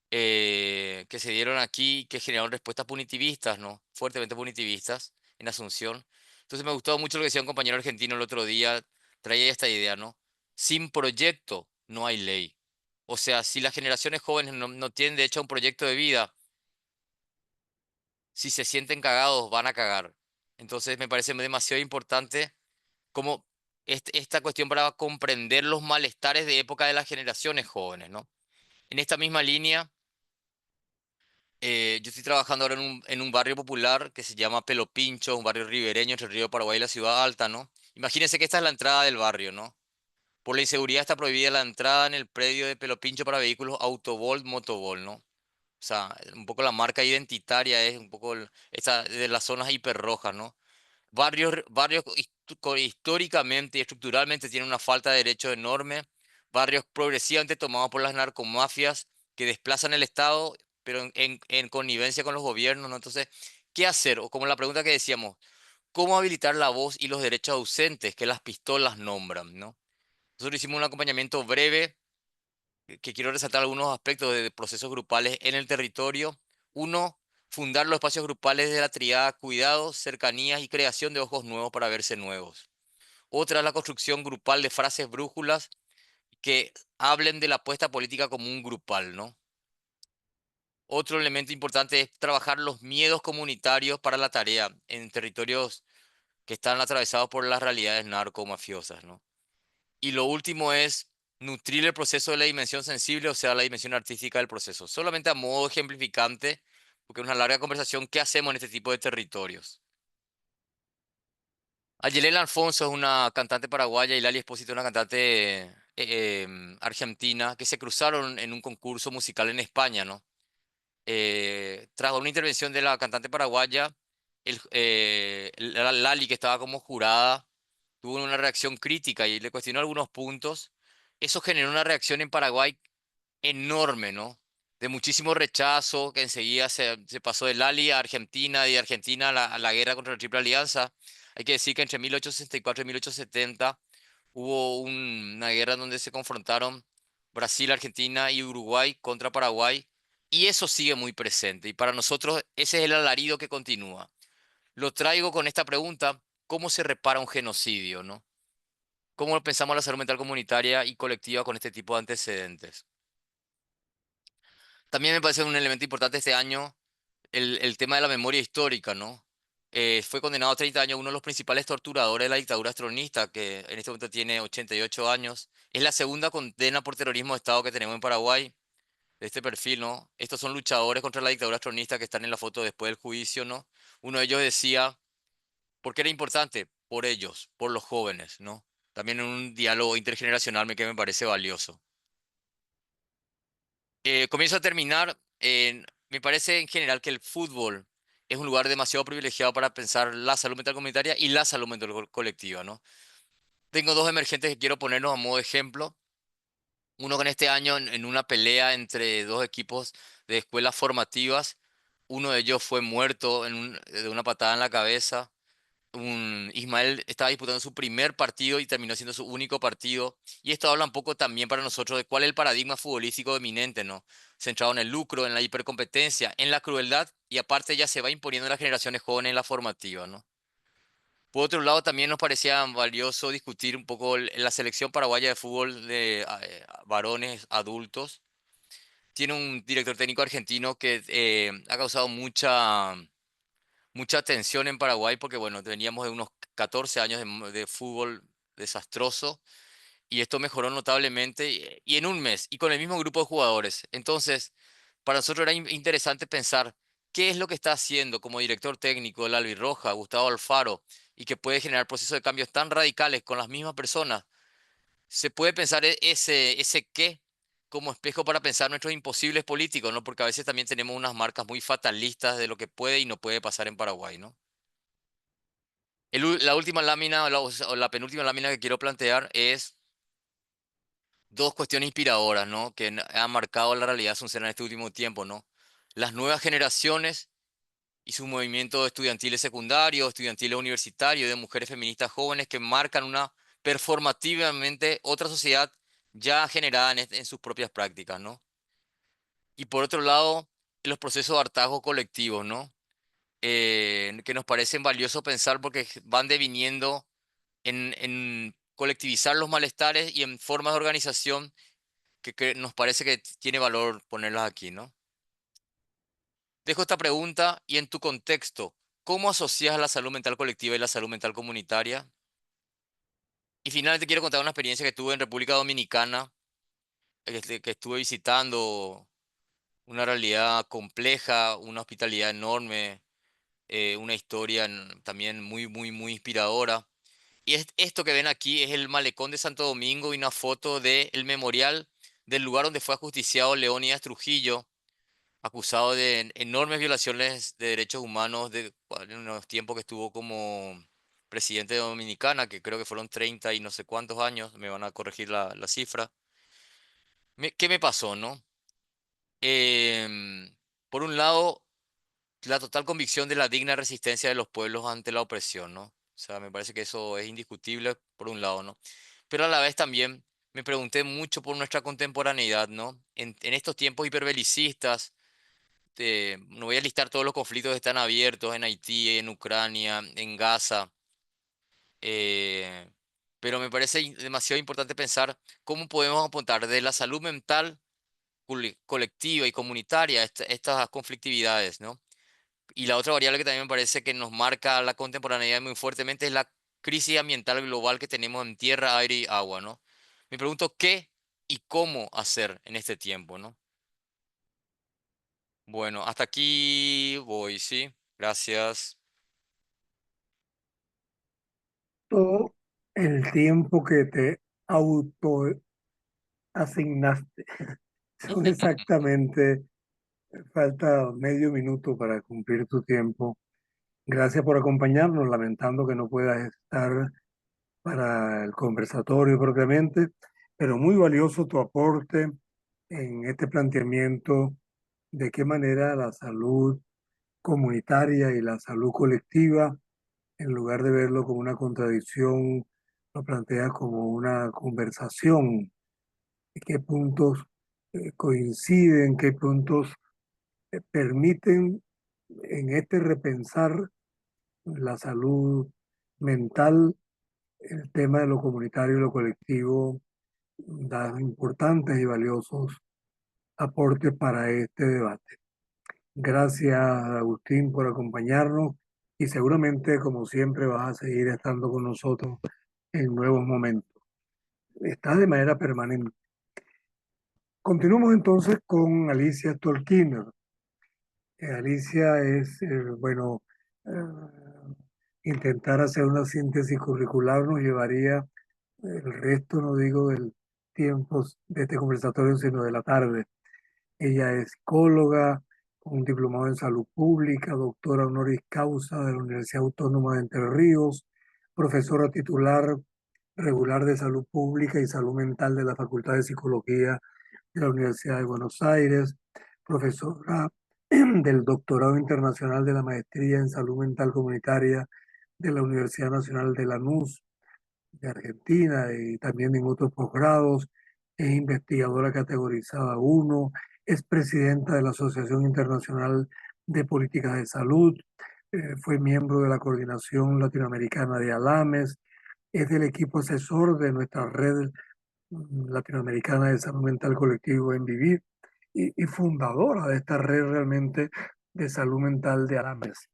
que se dieron aquí que generaron respuestas punitivistas, ¿no? Fuertemente punitivistas en Asunción. Entonces me gustó mucho lo que decía un compañero argentino el otro día, traía esta idea, ¿no? Sin proyecto no hay ley. O sea, si las generaciones jóvenes no tienen de hecho un proyecto de vida, si se sienten cagados, van a cagar. Entonces me parece demasiado importante como esta cuestión para comprender los malestares de época de las generaciones jóvenes, ¿no? En esta misma línea, yo estoy trabajando ahora en un barrio popular que se llama Pelo Pincho, un barrio ribereño entre el Río Paraguay y la Ciudad Alta, ¿no? Imagínense que esta es la entrada del barrio, ¿no? Por la inseguridad está prohibida la entrada en el predio de Pelo Pincho para vehículos Autovolt, Motovol, ¿no? O sea, un poco la marca identitaria es un poco esa de las zonas hiperrojas, ¿no? Barrios históricamente y estructuralmente tienen una falta de derechos enorme, barrios progresivamente tomados por las narcomafias que desplazan el Estado, pero en connivencia con los gobiernos, ¿no? Entonces, ¿qué hacer? O como la pregunta que decíamos, ¿cómo habilitar la voz y los derechos ausentes que las pistolas nombran, ¿no? Nosotros hicimos un acompañamiento breve que quiero resaltar algunos aspectos de procesos grupales en el territorio. Uno, fundar los espacios grupales de la triada cuidados, cercanías y creación de ojos nuevos para verse nuevos. Otra es la construcción grupal de frases brújulas que hablen de la apuesta política como un grupal, ¿no? Otro elemento importante es trabajar los miedos comunitarios para la tarea en territorios que están atravesados por las realidades narco-mafiosas, ¿no? Y lo último es nutrir el proceso de la dimensión sensible, o sea, la dimensión artística del proceso. Solamente a modo ejemplificante, porque es una larga conversación, ¿qué hacemos en este tipo de territorios? Ayelena Alfonso es una cantante paraguaya y Lali Espósito es una cantante argentina que se cruzaron en un concurso musical en España, ¿no? Tras una intervención de la cantante paraguaya, Lali, que estaba como jurada, tuvo una reacción crítica y le cuestionó algunos puntos. Eso generó una reacción en Paraguay enorme, ¿no? De muchísimo rechazo, que enseguida se pasó de Lali a Argentina y de Argentina a la guerra contra la Triple Alianza. Hay que decir que entre 1864 y 1870 hubo una guerra donde se confrontaron Brasil, Argentina y Uruguay contra Paraguay, y eso sigue muy presente. Y para nosotros ese es el alarido que continúa. Lo traigo con esta pregunta: ¿cómo se repara un genocidio, no? ¿Cómo pensamos la salud mental comunitaria y colectiva con este tipo de antecedentes? También me parece un elemento importante este año el tema de la memoria histórica, ¿no? Fue condenado a 30 años uno de los principales torturadores de la dictadura estronista, que en este momento tiene 88 años. Es la segunda condena por terrorismo de Estado que tenemos en Paraguay, de este perfil, ¿no? Estos son luchadores contra la dictadura estronista que están en la foto después del juicio, ¿no? Uno de ellos decía, ¿por qué era importante? Por ellos, por los jóvenes, ¿no? También en un diálogo intergeneracional que me parece valioso. Comienzo a terminar. Me parece en general que el fútbol es un lugar demasiado privilegiado para pensar la salud mental comunitaria y la salud mental colectiva, ¿no? Tengo dos emergentes que quiero ponernos a modo de ejemplo. Uno con este año en una pelea entre dos equipos de escuelas formativas. Uno de ellos fue muerto de una patada en la cabeza. Ismael estaba disputando su primer partido y terminó siendo su único partido. Y esto habla un poco también para nosotros de cuál es el paradigma futbolístico dominante, ¿no? Centrado en el lucro, en la hipercompetencia, en la crueldad, y aparte ya se va imponiendo en las generaciones jóvenes en la formativa, ¿no? Por otro lado, también nos parecía valioso discutir un poco la selección paraguaya de fútbol de varones adultos. Tiene un director técnico argentino que ha causado mucha tensión en Paraguay porque, bueno, veníamos de unos 14 años de fútbol desastroso y esto mejoró notablemente y en un mes y con el mismo grupo de jugadores. Entonces, para nosotros era interesante pensar qué es lo que está haciendo como director técnico del Albirroja, Gustavo Alfaro, y que puede generar procesos de cambios tan radicales con las mismas personas. Se puede pensar ese qué como espejo para pensar nuestros imposibles políticos, ¿no? Porque a veces también tenemos unas marcas muy fatalistas de lo que puede y no puede pasar en Paraguay, ¿no? La última lámina o la penúltima lámina que quiero plantear es dos cuestiones inspiradoras, ¿no? Que han marcado la realidad sincera en este último tiempo, ¿no? Las nuevas generaciones y sus movimientos estudiantiles secundarios, estudiantiles universitarios, de mujeres feministas jóvenes que marcan una performativamente otra sociedad ya generada en sus propias prácticas, ¿no? Y por otro lado, los procesos de hartazgo colectivos, ¿no? Que nos parecen valiosos pensar porque van deviniendo en colectivizar los malestares y en formas de organización que nos parece que tiene valor ponerlas aquí, ¿no? Dejo esta pregunta y en tu contexto, ¿cómo asocias la salud mental colectiva y la salud mental comunitaria? Y finalmente quiero contar una experiencia que tuve en República Dominicana, que estuve visitando una realidad compleja, una hospitalidad enorme, una historia también muy, muy, muy inspiradora. Y esto que ven aquí es el malecón de Santo Domingo y una foto del memorial del lugar donde fue ajusticiado Leónidas Trujillo, acusado de enormes violaciones de derechos humanos en los tiempos que estuvo como presidente de Dominicana, que creo que fueron 30 y no sé cuántos años, me van a corregir la cifra. ¿Qué me pasó, no? Em, por un lado, la total convicción de la digna resistencia de los pueblos ante la opresión, ¿no? O sea, me parece que eso es indiscutible por un lado, ¿no? Pero a la vez también me pregunté mucho por nuestra contemporaneidad, ¿no? En estos tiempos hiperbelicistas, no voy a listar todos los conflictos que están abiertos en Haití, en Ucrania, en Gaza, eh, pero me parece demasiado importante pensar cómo podemos apuntar de la salud mental colectiva y comunitaria a estas conflictividades, ¿no? Y la otra variable que también me parece que nos marca la contemporaneidad muy fuertemente es la crisis ambiental global que tenemos en tierra, aire y agua, ¿no? Me pregunto qué y cómo hacer en este tiempo, ¿no? Bueno, hasta aquí voy, ¿sí? Gracias. Todo el tiempo que te auto asignaste son exactamente, falta medio minuto para cumplir tu tiempo. Gracias por acompañarnos, lamentando que no puedas estar para el conversatorio propiamente, pero muy valioso tu aporte en este planteamiento de qué manera la salud comunitaria y la salud colectiva, en lugar de verlo como una contradicción, lo planteas como una conversación, qué puntos coinciden, qué puntos permiten en este repensar la salud mental, el tema de lo comunitario y lo colectivo da importantes y valiosos aportes para este debate. Gracias, Agustín, por acompañarnos y seguramente, como siempre, vas a seguir estando con nosotros en nuevos momentos. Está de manera permanente. Continuamos entonces con Alicia Tolkiener. Alicia es, bueno, eh, intentar hacer una síntesis curricular nos llevaría el resto, no digo del tiempo de este conversatorio, sino de la tarde. Ella es psicóloga, con un diplomado en salud pública, doctora honoris causa de la Universidad Autónoma de Entre Ríos, profesora titular regular de salud pública y salud mental de la Facultad de Psicología de la Universidad de Buenos Aires, profesora del doctorado internacional de la maestría en salud mental comunitaria de la Universidad Nacional de Lanús, de Argentina, y también en otros posgrados. Es investigadora categorizada 1, es presidenta de la Asociación Internacional de Políticas de Salud, fue miembro de la Coordinación Latinoamericana de ALAMES, es del equipo asesor de nuestra red latinoamericana de salud mental colectivo en Vivir y fundadora de esta red realmente de salud mental de ALAMES.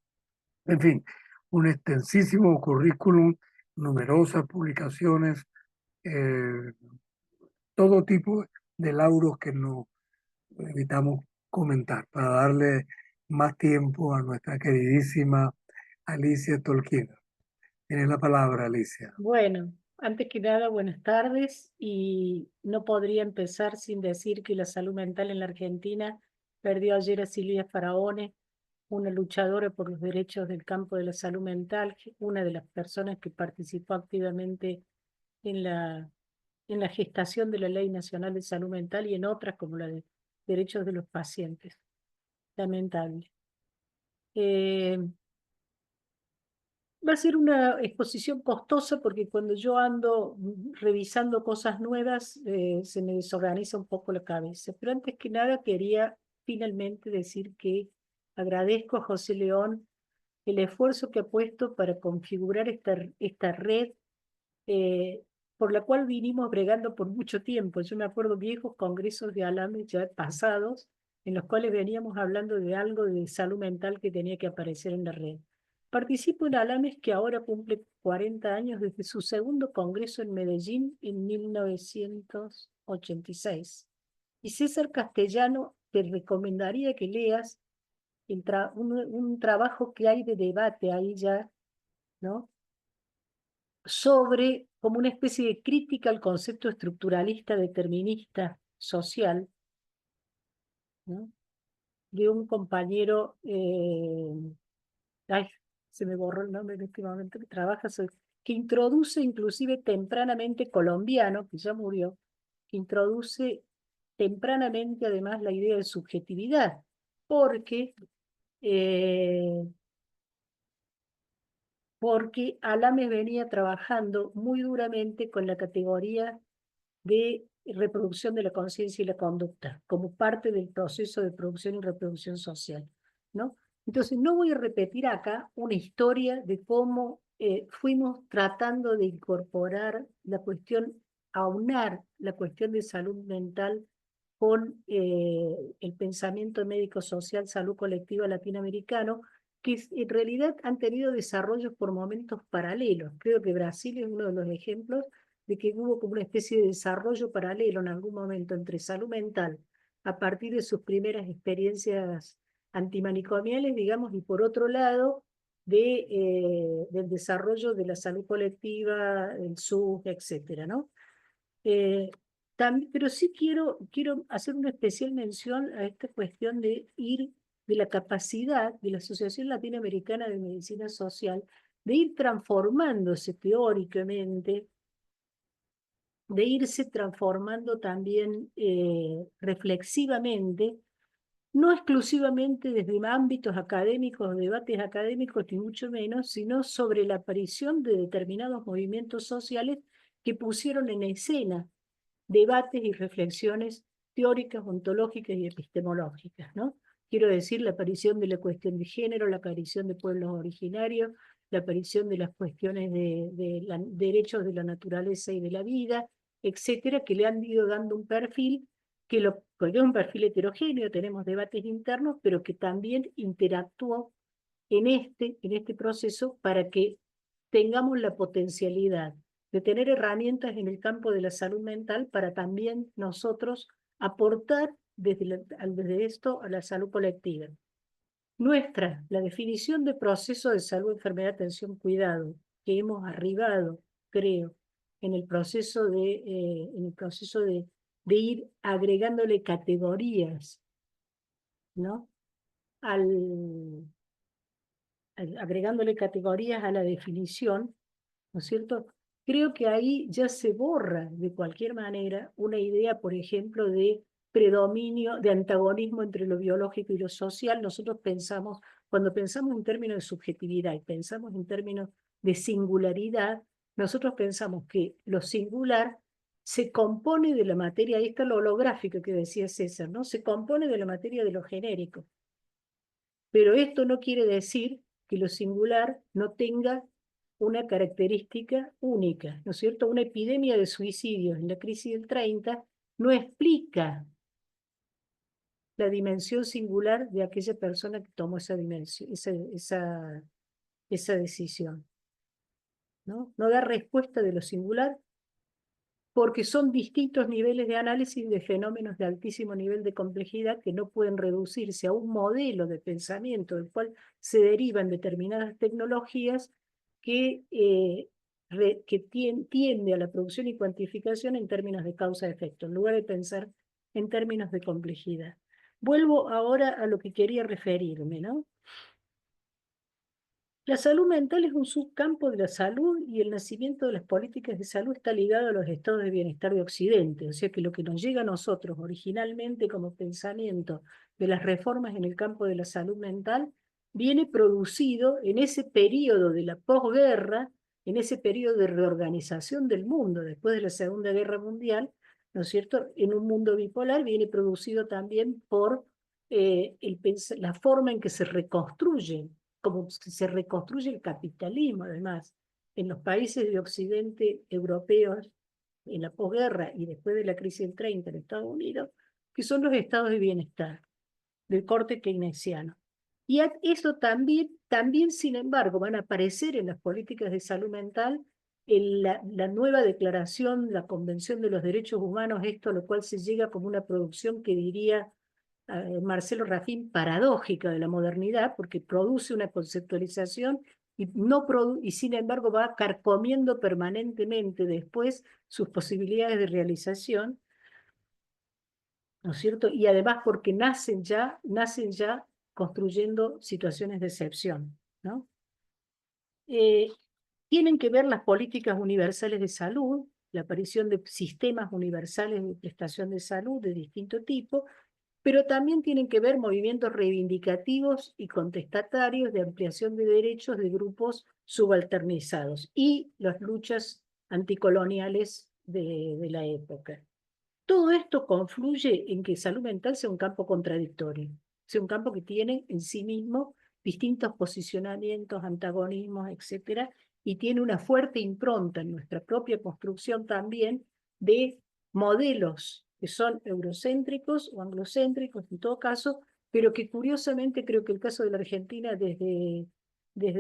En fin, un extensísimo currículum, numerosas publicaciones, eh, todo tipo de lauros que nos evitamos comentar para darle más tiempo a nuestra queridísima Alicia Tolkien. Tienes la palabra, Alicia. Bueno, antes que nada, buenas tardes y no podría empezar sin decir que la salud mental en la Argentina perdió ayer a Silvia Faraone, una luchadora por los derechos del campo de la salud mental, una de las personas que participó activamente en en la gestación de la Ley Nacional de Salud Mental y en otras como la de derechos de los pacientes. Lamentable. Eh, Va a ser una exposición costosa porque cuando yo ando revisando cosas nuevas, se me desorganiza un poco la cabeza. Pero antes que nada quería finalmente decir que agradezco a José León el esfuerzo que ha puesto para configurar esta red, eh, por la cual vinimos bregando por mucho tiempo. Yo me acuerdo viejos congresos de Alame ya pasados, en los cuales veníamos hablando de algo de salud mental que tenía que aparecer en la red. Participo en Alames, que ahora cumple 40 años desde su segundo congreso en Medellín en 1986. Y César Castellano, te recomendaría que leas un trabajo que hay de debate ahí ya, ¿no? Sobre como una especie de crítica al concepto estructuralista determinista social, ¿no? de un compañero, ay, se me borró el nombre en este momento, que trabaja, que introduce inclusive tempranamente, colombiano, que ya murió, que introduce tempranamente además la idea de subjetividad, porque porque Alames venía trabajando muy duramente con la categoría de reproducción de la conciencia y la conducta, como parte del proceso de producción y reproducción social, ¿no? Entonces, no voy a repetir acá una historia de cómo fuimos tratando de incorporar la cuestión, aunar la cuestión de salud mental con el pensamiento médico-social, salud colectiva latinoamericano, que en realidad han tenido desarrollos por momentos paralelos. Creo que Brasil es uno de los ejemplos de que hubo como una especie de desarrollo paralelo en algún momento entre salud mental, a partir de sus primeras experiencias antimanicomiales, digamos, y por otro lado, del desarrollo de la salud colectiva, el SUS, etcétera, ¿no? Pero sí quiero hacer una especial mención a esta cuestión de la capacidad de la Asociación Latinoamericana de Medicina Social de ir transformándose teóricamente, de irse transformando también reflexivamente, no exclusivamente desde ámbitos académicos, debates académicos, ni mucho menos, sino sobre la aparición de determinados movimientos sociales que pusieron en escena debates y reflexiones teóricas, ontológicas y epistemológicas, ¿no? Quiero decir, la aparición de la cuestión de género, la aparición de pueblos originarios, la aparición de las cuestiones de derechos de la naturaleza y de la vida, etcétera, que le han ido dando un perfil porque es un perfil heterogéneo, tenemos debates internos, pero que también interactuó en este proceso para que tengamos la potencialidad de tener herramientas en el campo de la salud mental para también nosotros aportar desde esto a la salud colectiva. La definición de proceso de salud, enfermedad, atención, cuidado, que hemos arribado, creo, en el proceso de ir agregándole categorías, ¿no? Agregándole categorías a la definición, ¿no es cierto? Creo que ahí ya se borra de cualquier manera una idea, por ejemplo, de predominio, de antagonismo entre lo biológico y lo social. Nosotros pensamos, cuando pensamos en términos de subjetividad y pensamos en términos de singularidad, nosotros pensamos que lo singular se compone de la materia, ahí está lo holográfico que decía César, ¿no? Se compone de la materia de lo genérico. Pero esto no quiere decir que lo singular no tenga una característica única, ¿no es cierto? Una epidemia de suicidios en la crisis del 30 no explica la dimensión singular de aquella persona que tomó esa decisión, ¿no? No da respuesta de lo singular porque son distintos niveles de análisis de fenómenos de altísimo nivel de complejidad que no pueden reducirse a un modelo de pensamiento del cual se derivan determinadas tecnologías que tiende a la producción y cuantificación en términos de causa-efecto, en lugar de pensar en términos de complejidad. Vuelvo ahora a lo que quería referirme, ¿no? La salud mental es un subcampo de la salud y el nacimiento de las políticas de salud está ligado a los estados de bienestar de Occidente. O sea que lo que nos llega a nosotros originalmente como pensamiento de las reformas en el campo de la salud mental viene producido en ese periodo de la posguerra, en ese periodo de reorganización del mundo después de la Segunda Guerra Mundial, ¿no es cierto? En un mundo bipolar viene producido también por la forma en que se reconstruyen como se reconstruye el capitalismo, además, en los países de Occidente europeos, en la posguerra y después de la crisis del 30 en Estados Unidos, que son los estados de bienestar, del corte keynesiano. Y eso también, sin embargo, van a aparecer en las políticas de salud mental, en la nueva declaración, la Convención de los Derechos Humanos, esto a lo cual se llega como una producción que diría Marcelo Rafín, paradójica de la modernidad, porque produce una conceptualización y sin embargo va carcomiendo permanentemente después sus posibilidades de realización, ¿no es cierto? Y además porque nacen ya construyendo situaciones de excepción, ¿no? Tienen que ver las políticas universales de salud, la aparición de sistemas universales de prestación de salud de distinto tipo, pero también tienen que ver movimientos reivindicativos y contestatarios de ampliación de derechos de grupos subalternizados y las luchas anticoloniales de la época. Todo esto confluye en que salud mental sea un campo contradictorio, sea un campo que tiene en sí mismo distintos posicionamientos, antagonismos, etcétera, y tiene una fuerte impronta en nuestra propia construcción también de modelos que son eurocéntricos o anglocéntricos en todo caso, pero que curiosamente creo que el caso de la Argentina desde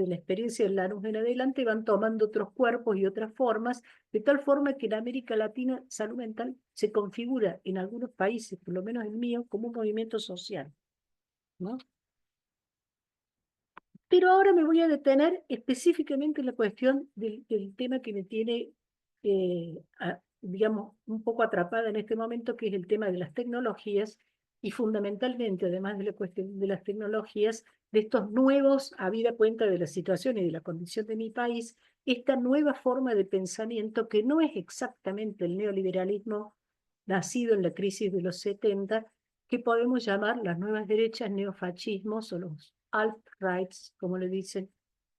la experiencia del Lanús en adelante van tomando otros cuerpos y otras formas, de tal forma que en América Latina salud mental se configura en algunos países, por lo menos el mío, como un movimiento social, ¿no? Pero ahora me voy a detener específicamente en la cuestión del tema que me tiene, digamos, un poco atrapada en este momento, que es el tema de las tecnologías y fundamentalmente, además de la cuestión de las tecnologías, de estos nuevos, habida cuenta de la situación y de la condición de mi país, esta nueva forma de pensamiento que no es exactamente el neoliberalismo nacido en la crisis de los 70, que podemos llamar las nuevas derechas, neofascismos o los alt-rights, como le dicen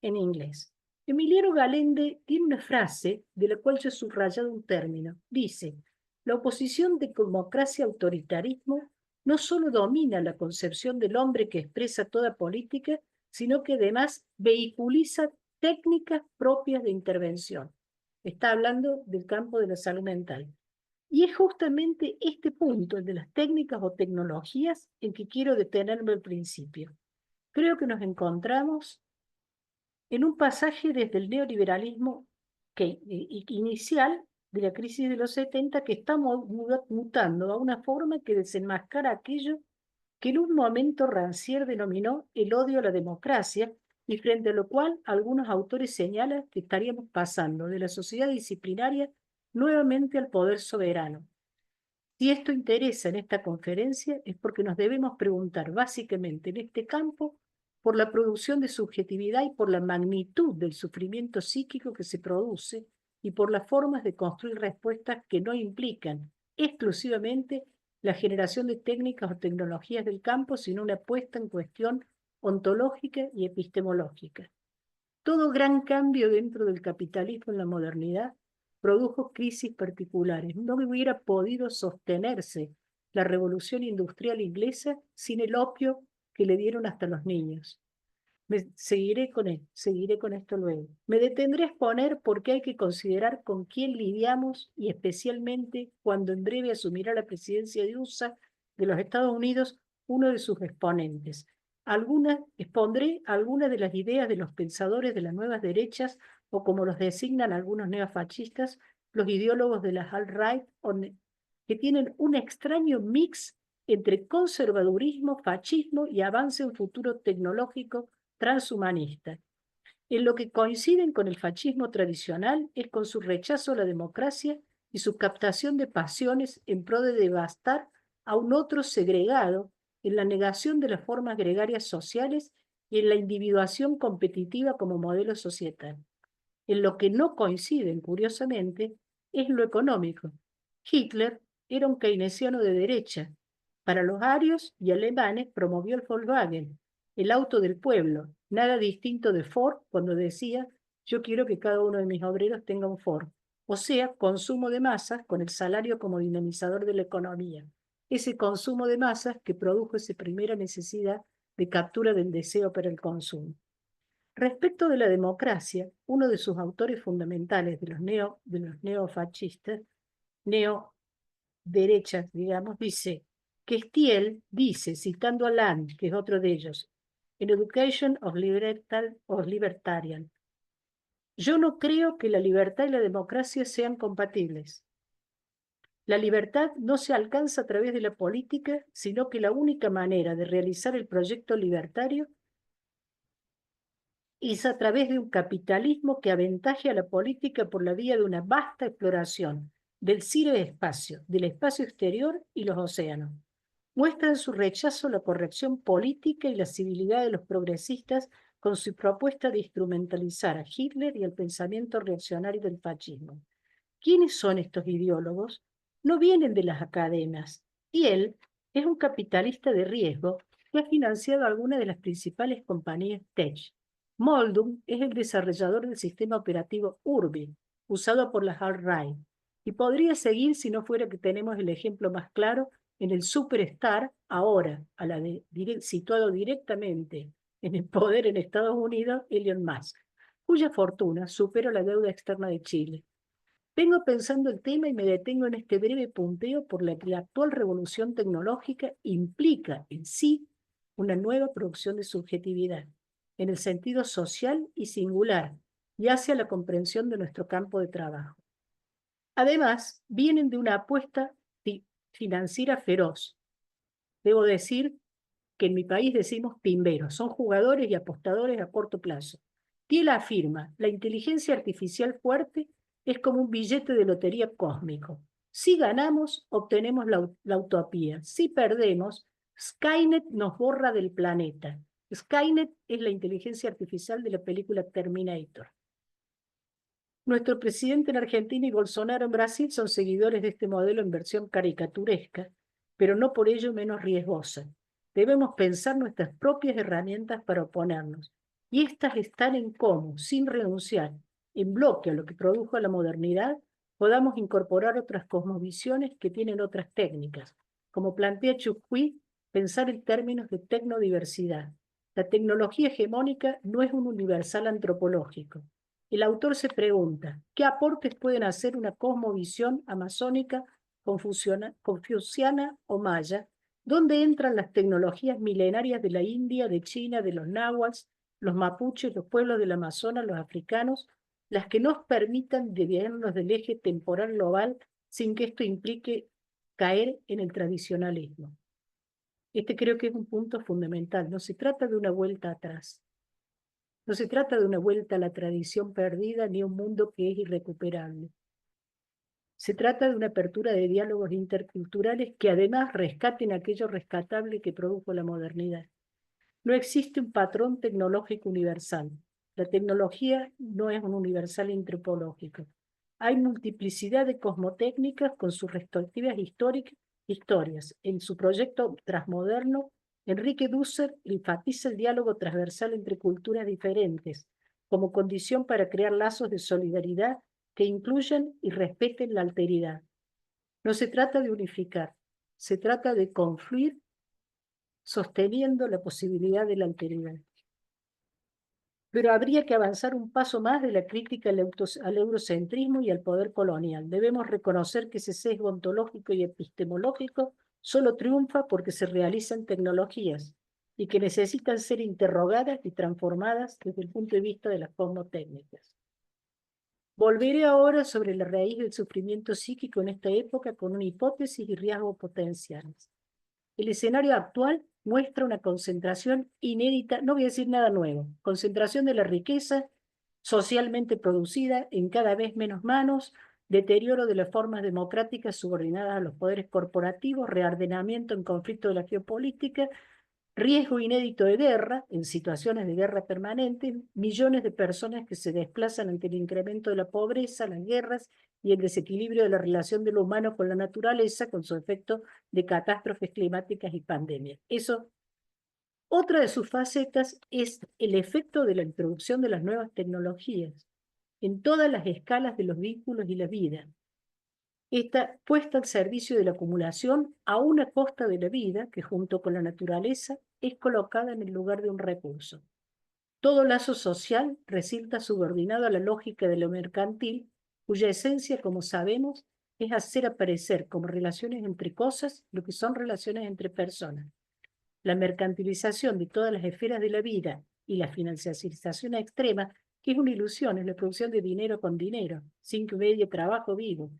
en inglés. Emiliano Galende tiene una frase de la cual yo he subrayado un término. Dice, la oposición de democracia-autoritarismo no solo domina la concepción del hombre que expresa toda política, sino que además vehiculiza técnicas propias de intervención. Está hablando del campo de la salud mental. Y es justamente este punto, el de las técnicas o tecnologías, en que quiero detenerme al principio. Creo que nos encontramos en un pasaje desde el neoliberalismo inicial de la crisis de los 70 que está mutando a una forma que desenmascara aquello que en un momento Rancière denominó el odio a la democracia y frente a lo cual algunos autores señalan que estaríamos pasando de la sociedad disciplinaria nuevamente al poder soberano. Si esto interesa en esta conferencia es porque nos debemos preguntar básicamente en este campo por la producción de subjetividad y por la magnitud del sufrimiento psíquico que se produce y por las formas de construir respuestas que no implican exclusivamente la generación de técnicas o tecnologías del campo, sino una puesta en cuestión ontológica y epistemológica. Todo gran cambio dentro del capitalismo en la modernidad produjo crisis particulares. No hubiera podido sostenerse la revolución industrial inglesa sin el opio que le dieron hasta los niños. Seguiré con esto luego. Me detendré a exponer por qué hay que considerar con quién lidiamos y especialmente cuando en breve asumirá la presidencia de USA de los Estados Unidos uno de sus exponentes. Expondré algunas de las ideas de los pensadores de las nuevas derechas o como los designan algunos neofascistas, los ideólogos de las alt-right, que tienen un extraño mix entre conservadurismo, fascismo y avance en futuro tecnológico transhumanista. En lo que coinciden con el fascismo tradicional es con su rechazo a la democracia y su captación de pasiones en pro de devastar a un otro segregado, en la negación de las formas gregarias sociales y en la individuación competitiva como modelo societal. En lo que no coinciden, curiosamente, es lo económico. Hitler era un keynesiano de derecha. Para los arios y alemanes promovió el Volkswagen, el auto del pueblo, nada distinto de Ford cuando decía, yo quiero que cada uno de mis obreros tenga un Ford. O sea, consumo de masas con el salario como dinamizador de la economía. Ese consumo de masas que produjo esa primera necesidad de captura del deseo para el consumo. Respecto de la democracia, uno de sus autores fundamentales de los neofascistas, neoderechas, digamos, dice que Stiel dice, citando a Land, que es otro de ellos, en Education of Libertarian, yo no creo que la libertad y la democracia sean compatibles. La libertad no se alcanza a través de la política, sino que la única manera de realizar el proyecto libertario es a través de un capitalismo que aventaje a la política por la vía de una vasta exploración del ciberespacio, del espacio exterior y los océanos. muestran su rechazo a la corrección política y la civilidad de los progresistas con su propuesta de instrumentalizar a Hitler y el pensamiento reaccionario del fascismo. ¿Quiénes son estos ideólogos? No vienen de las academias, y él es un capitalista de riesgo que ha financiado algunas de las principales compañías tech. Moldum es el desarrollador del sistema operativo Urbi, usado por la alt-right, y podría seguir si no fuera que tenemos el ejemplo más claro en el superstar, ahora situado directamente en el poder en Estados Unidos, Elon Musk, cuya fortuna supera la deuda externa de Chile. Vengo pensando el tema y me detengo en este breve punteo por la que la actual revolución tecnológica implica en sí una nueva producción de subjetividad, en el sentido social y singular, y hacia la comprensión de nuestro campo de trabajo. Además, vienen de una apuesta financiera feroz. Debo decir que en mi país decimos pimberos, son jugadores y apostadores a corto plazo. Thiel afirma, la inteligencia artificial fuerte es como un billete de lotería cósmico. Si ganamos, obtenemos la utopía. Si perdemos, Skynet nos borra del planeta. Skynet es la inteligencia artificial de la película Terminator. Nuestro presidente en Argentina y Bolsonaro en Brasil son seguidores de este modelo en versión caricaturesca, pero no por ello menos riesgosa. Debemos pensar nuestras propias herramientas para oponernos, y estas están en cómo, sin renunciar, en bloque a lo que produjo la modernidad, podamos incorporar otras cosmovisiones que tienen otras técnicas, como plantea Chukwi, pensar en términos de tecnodiversidad. La tecnología hegemónica no es un universal antropológico. El autor se pregunta, ¿qué aportes pueden hacer una cosmovisión amazónica, confuciana o maya? ¿Dónde entran las tecnologías milenarias de la India, de China, de los náhuatl, los mapuches, los pueblos del Amazonas, los africanos, las que nos permitan desviarnos del eje temporal global sin que esto implique caer en el tradicionalismo? Este creo que es un punto fundamental. No se trata de una vuelta atrás. No se trata de una vuelta a la tradición perdida ni un mundo que es irrecuperable. Se trata de una apertura de diálogos interculturales que además rescaten aquello rescatable que produjo la modernidad. No existe un patrón tecnológico universal. La tecnología no es un universal antropológico. Hay multiplicidad de cosmotécnicas con sus respectivas historias. En su proyecto transmoderno, Enrique Dussel enfatiza el diálogo transversal entre culturas diferentes como condición para crear lazos de solidaridad que incluyan y respeten la alteridad. No se trata de unificar, se trata de confluir sosteniendo la posibilidad de la alteridad. Pero habría que avanzar un paso más de la crítica al eurocentrismo y al poder colonial. Debemos reconocer que ese sesgo ontológico y epistemológico solo triunfa porque se realizan tecnologías y que necesitan ser interrogadas y transformadas desde el punto de vista de las cosmotécnicas. Volveré ahora sobre la raíz del sufrimiento psíquico en esta época con una hipótesis y riesgos potenciales. El escenario actual muestra una concentración inédita, no voy a decir nada nuevo, concentración de la riqueza socialmente producida en cada vez menos manos, deterioro de las formas democráticas subordinadas a los poderes corporativos, reordenamiento en conflicto de la geopolítica, riesgo inédito de guerra, en situaciones de guerra permanente, millones de personas que se desplazan ante el incremento de la pobreza, las guerras y el desequilibrio de la relación de lo humano con la naturaleza, con su efecto de catástrofes climáticas y pandemias. Otra de sus facetas es el efecto de la introducción de las nuevas tecnologías en todas las escalas de los vínculos y la vida. Está puesta al servicio de la acumulación a una costa de la vida que junto con la naturaleza es colocada en el lugar de un recurso. Todo lazo social resulta subordinado a la lógica de lo mercantil, cuya esencia, como sabemos, es hacer aparecer como relaciones entre cosas lo que son relaciones entre personas. La mercantilización de todas las esferas de la vida y la financiarización extrema, que es una ilusión, es la producción de dinero con dinero, sin que medie trabajo vivo.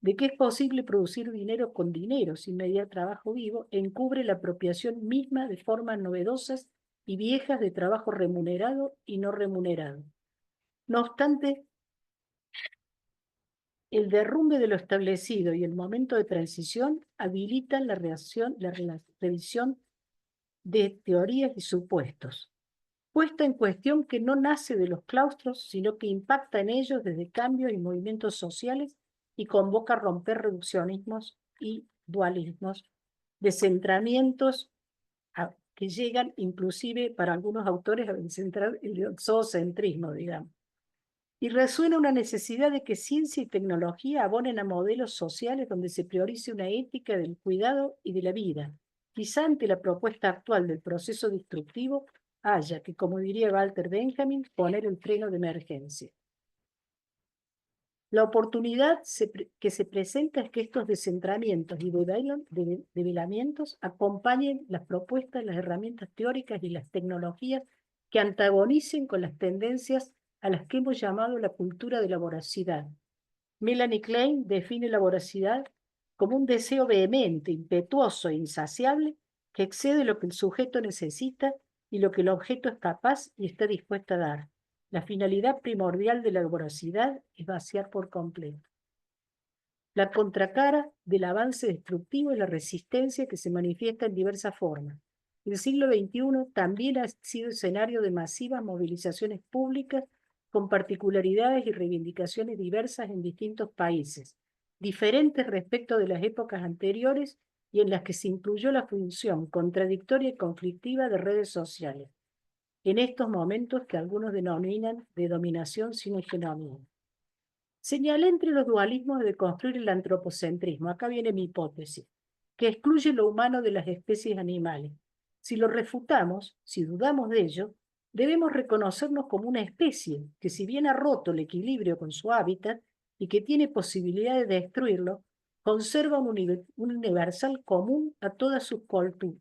De que es posible producir dinero con dinero sin mediar trabajo vivo, encubre la apropiación misma de formas novedosas y viejas de trabajo remunerado y no remunerado. No obstante, El derrumbe de lo establecido y el momento de transición habilitan la revisión de teorías y supuestos, puesta en cuestión que no nace de los claustros, sino que impacta en ellos desde cambios y movimientos sociales y convoca a romper reduccionismos y dualismos, descentramientos que llegan inclusive para algunos autores a centrar el zoocentrismo, digamos. Y resuena una necesidad de que ciencia y tecnología abonen a modelos sociales donde se priorice una ética del cuidado y de la vida. Quizá ante la propuesta actual del proceso destructivo haya que, como diría Walter Benjamin, poner el freno de emergencia. La oportunidad que se presenta es que estos descentramientos y develamientos acompañen las propuestas, las herramientas teóricas y las tecnologías que antagonicen con las tendencias a las que hemos llamado la cultura de la voracidad. Melanie Klein define la voracidad como un deseo vehemente, impetuoso e insaciable que excede lo que el sujeto necesita y lo que el objeto es capaz y está dispuesto a dar. La finalidad primordial de la voracidad es vaciar por completo. La contracara del avance destructivo es la resistencia que se manifiesta en diversas formas. El siglo XXI también ha sido escenario de masivas movilizaciones públicas con particularidades y reivindicaciones diversas en distintos países, diferentes respecto de las épocas anteriores y en las que se incluyó la función contradictoria y conflictiva de redes sociales, en estos momentos que algunos denominan de dominación sin hegemonía. Señalé entre los dualismos de construir el antropocentrismo, acá viene mi hipótesis, que excluye lo humano de las especies animales. Si lo refutamos, si dudamos de ello, debemos reconocernos como una especie que, si bien ha roto el equilibrio con su hábitat y que tiene posibilidad de destruirlo, conserva un universal común a todas sus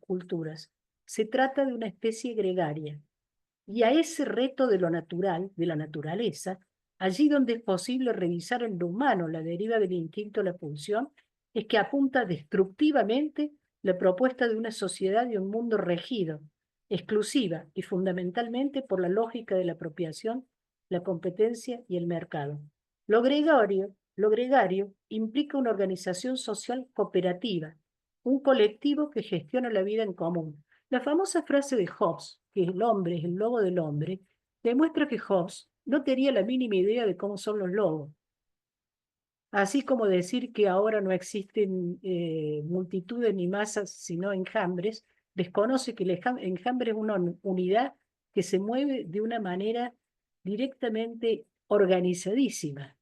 culturas. Se trata de una especie gregaria. Y a ese reto de lo natural, de la naturaleza, allí donde es posible revisar en lo humano la deriva del instinto a la pulsión, es que apunta destructivamente la propuesta de una sociedad y un mundo regido, exclusiva y fundamentalmente por la lógica de la apropiación, la competencia y el mercado. Lo gregario implica una organización social cooperativa, un colectivo que gestiona la vida en común. La famosa frase de Hobbes, que el hombre es el lobo del hombre, demuestra que Hobbes no tenía la mínima idea de cómo son los lobos. Así como decir que ahora no existen multitudes ni masas, sino enjambres, desconoce que el enjambre es una unidad que se mueve de una manera directamente organizadísima.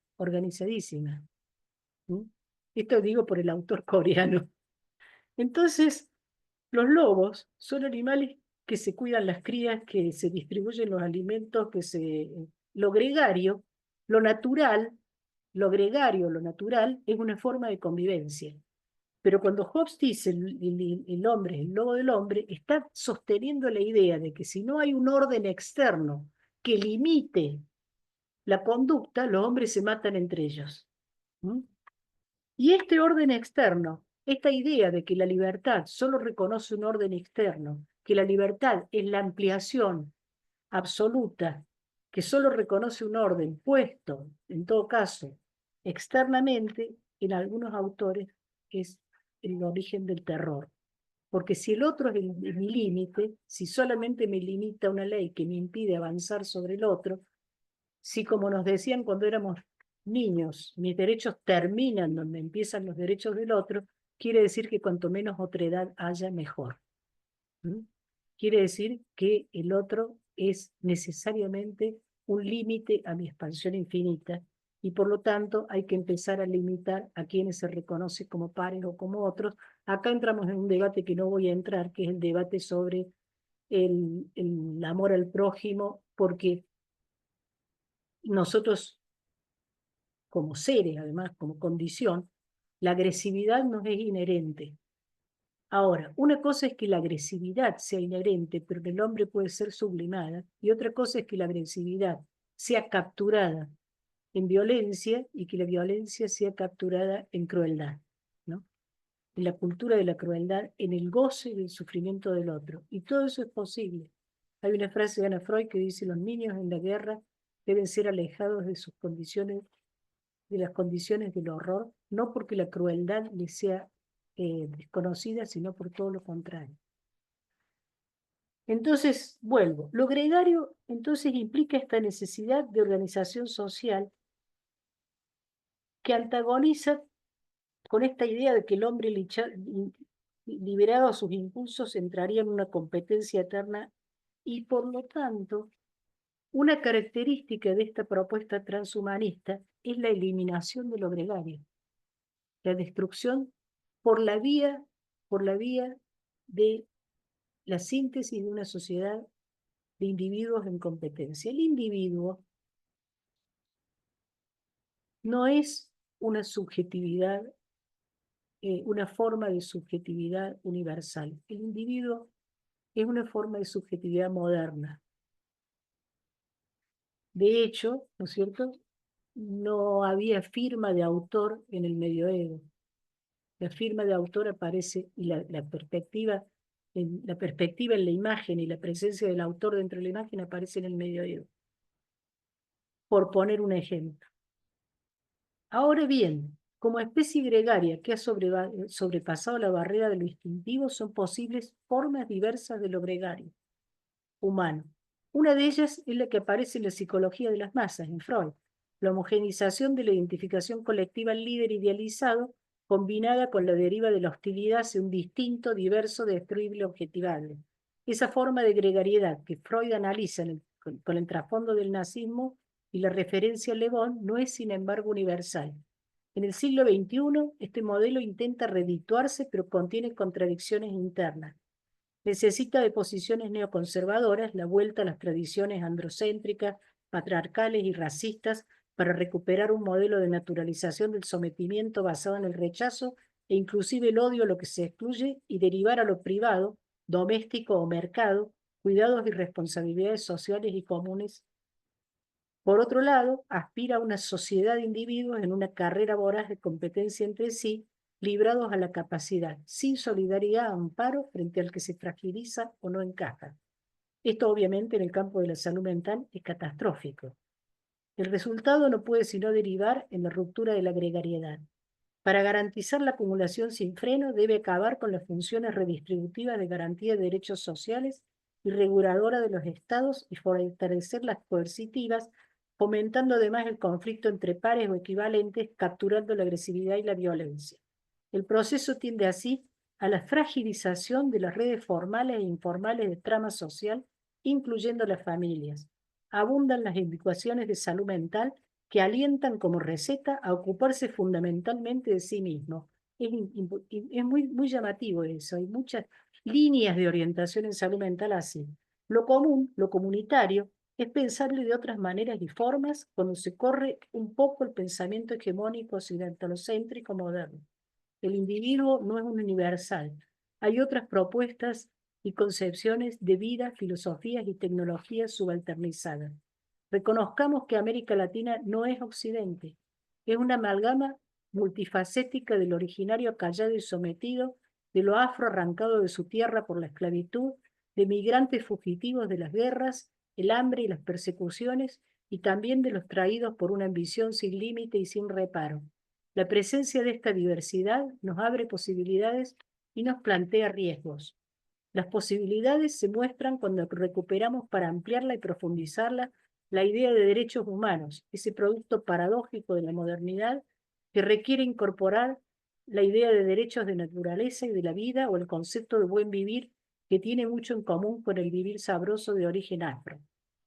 ¿Mm? Esto digo por el autor coreano. Entonces, los lobos son animales que se cuidan las crías, que se distribuyen los alimentos, lo gregario, lo natural, lo natural es una forma de convivencia. Pero cuando Hobbes dice el hombre es el lobo del hombre, está sosteniendo la idea de que si no hay un orden externo que limite la conducta, los hombres se matan entre ellos. ¿Mm? Y este orden externo, esta idea de que la libertad solo reconoce un orden externo, que la libertad es la ampliación absoluta, que solo reconoce un orden puesto, en todo caso, externamente, en algunos autores es el origen del terror. Porque si el otro es mi límite, si solamente me limita una ley que me impide avanzar sobre el otro, si como nos decían cuando éramos niños, mis derechos terminan donde empiezan los derechos del otro, quiere decir que cuanto menos otredad haya, mejor. ¿Mm? Quiere decir que el otro es necesariamente un límite a mi expansión infinita y por lo tanto hay que empezar a limitar a quienes se reconoce como pares o como otros. Acá entramos en un debate que no voy a entrar, que es el debate sobre el amor al prójimo, porque nosotros como seres, además, como condición, la agresividad nos es inherente. Ahora, una cosa es que la agresividad sea inherente, pero en el hombre puede ser sublimada, y otra cosa es que la agresividad sea capturada en violencia y que la violencia sea capturada en crueldad, ¿no? En la cultura de la crueldad, en el goce del sufrimiento del otro. Y todo eso es posible. Hay una frase de Ana Freud que dice: los niños en la guerra deben ser alejados de sus condiciones de las condiciones del horror, no porque la crueldad les sea desconocida, sino por todo lo contrario. Entonces, vuelvo. Lo gregario, entonces, implica esta necesidad de organización social que antagoniza con esta idea de que el hombre liberado a sus impulsos entraría en una competencia eterna y, por lo tanto, una característica de esta propuesta transhumanista es la eliminación de lo gregario, la destrucción por la vía de la síntesis de una sociedad de individuos en competencia. El individuo no es una subjetividad, una forma de subjetividad universal. El individuo es una forma de subjetividad moderna. De hecho, ¿no es cierto?, no había firma de autor en el medioevo. La firma de autor aparece y la perspectiva en la imagen y la presencia del autor dentro de la imagen aparece en el medioevo. Por poner un ejemplo. Ahora bien, como especie gregaria que ha sobrepasado la barrera de lo instintivo, son posibles formas diversas de lo gregario humano. Una de ellas es la que aparece en la psicología de las masas, en Freud, la homogenización de la identificación colectiva al líder idealizado, combinada con la deriva de la hostilidad hacia un distinto, diverso, destruible, objetivable. Esa forma de gregariedad que Freud analiza con el trasfondo del nazismo y la referencia a Le Bon no es, sin embargo, universal. En el siglo XXI, este modelo intenta redituarse, pero contiene contradicciones internas. Necesita de posiciones neoconservadoras, la vuelta a las tradiciones androcéntricas, patriarcales y racistas para recuperar un modelo de naturalización del sometimiento basado en el rechazo e inclusive el odio a lo que se excluye y derivar a lo privado, doméstico o mercado, cuidados y responsabilidades sociales y comunes. Por otro lado, aspira a una sociedad de individuos en una carrera voraz de competencia entre sí, librados a la capacidad, sin solidaridad, amparo frente al que se fragiliza o no encaja. Esto obviamente en el campo de la salud mental es catastrófico. El resultado no puede sino derivar en la ruptura de la gregariedad. Para garantizar la acumulación sin freno, debe acabar con las funciones redistributivas de garantía de derechos sociales y reguladora de los estados y fortalecer las coercitivas, fomentando además el conflicto entre pares o equivalentes, capturando la agresividad y la violencia. El proceso tiende así a la fragilización de las redes formales e informales de trama social, incluyendo las familias. Abundan las indicaciones de salud mental que alientan como receta a ocuparse fundamentalmente de sí mismo. Es muy llamativo eso, hay muchas líneas de orientación en salud mental así. Lo común, lo comunitario, es pensarle de otras maneras y formas cuando se corre un poco el pensamiento hegemónico occidentalocéntrico moderno. El individuo no es un universal. Hay otras propuestas y concepciones de vida, filosofías y tecnologías subalternizadas. Reconozcamos que América Latina no es Occidente, es una amalgama multifacética del originario callado y sometido, de lo afro arrancado de su tierra por la esclavitud, de migrantes fugitivos de las guerras, el hambre y las persecuciones, y también de los traídos por una ambición sin límite y sin reparo. La presencia de esta diversidad nos abre posibilidades y nos plantea riesgos. Las posibilidades se muestran cuando recuperamos para ampliarla y profundizarla la idea de derechos humanos, ese producto paradójico de la modernidad que requiere incorporar la idea de derechos de naturaleza y de la vida o el concepto de buen vivir que tiene mucho en común con el vivir sabroso de origen afro,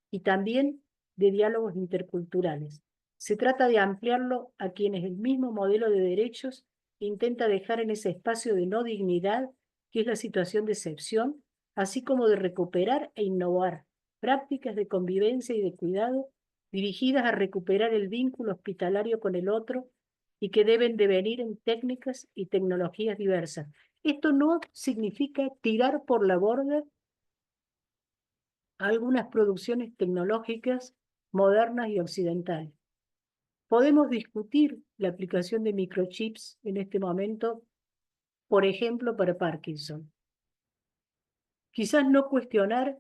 y también de diálogos interculturales. Se trata de ampliarlo a quienes el mismo modelo de derechos intenta dejar en ese espacio de no dignidad que es la situación de excepción, así como de recuperar e innovar prácticas de convivencia y de cuidado dirigidas a recuperar el vínculo hospitalario con el otro y que deben devenir en técnicas y tecnologías diversas. Esto no significa tirar por la borda algunas producciones tecnológicas modernas y occidentales. Podemos discutir la aplicación de microchips en este momento, por ejemplo, para Parkinson. Quizás no cuestionar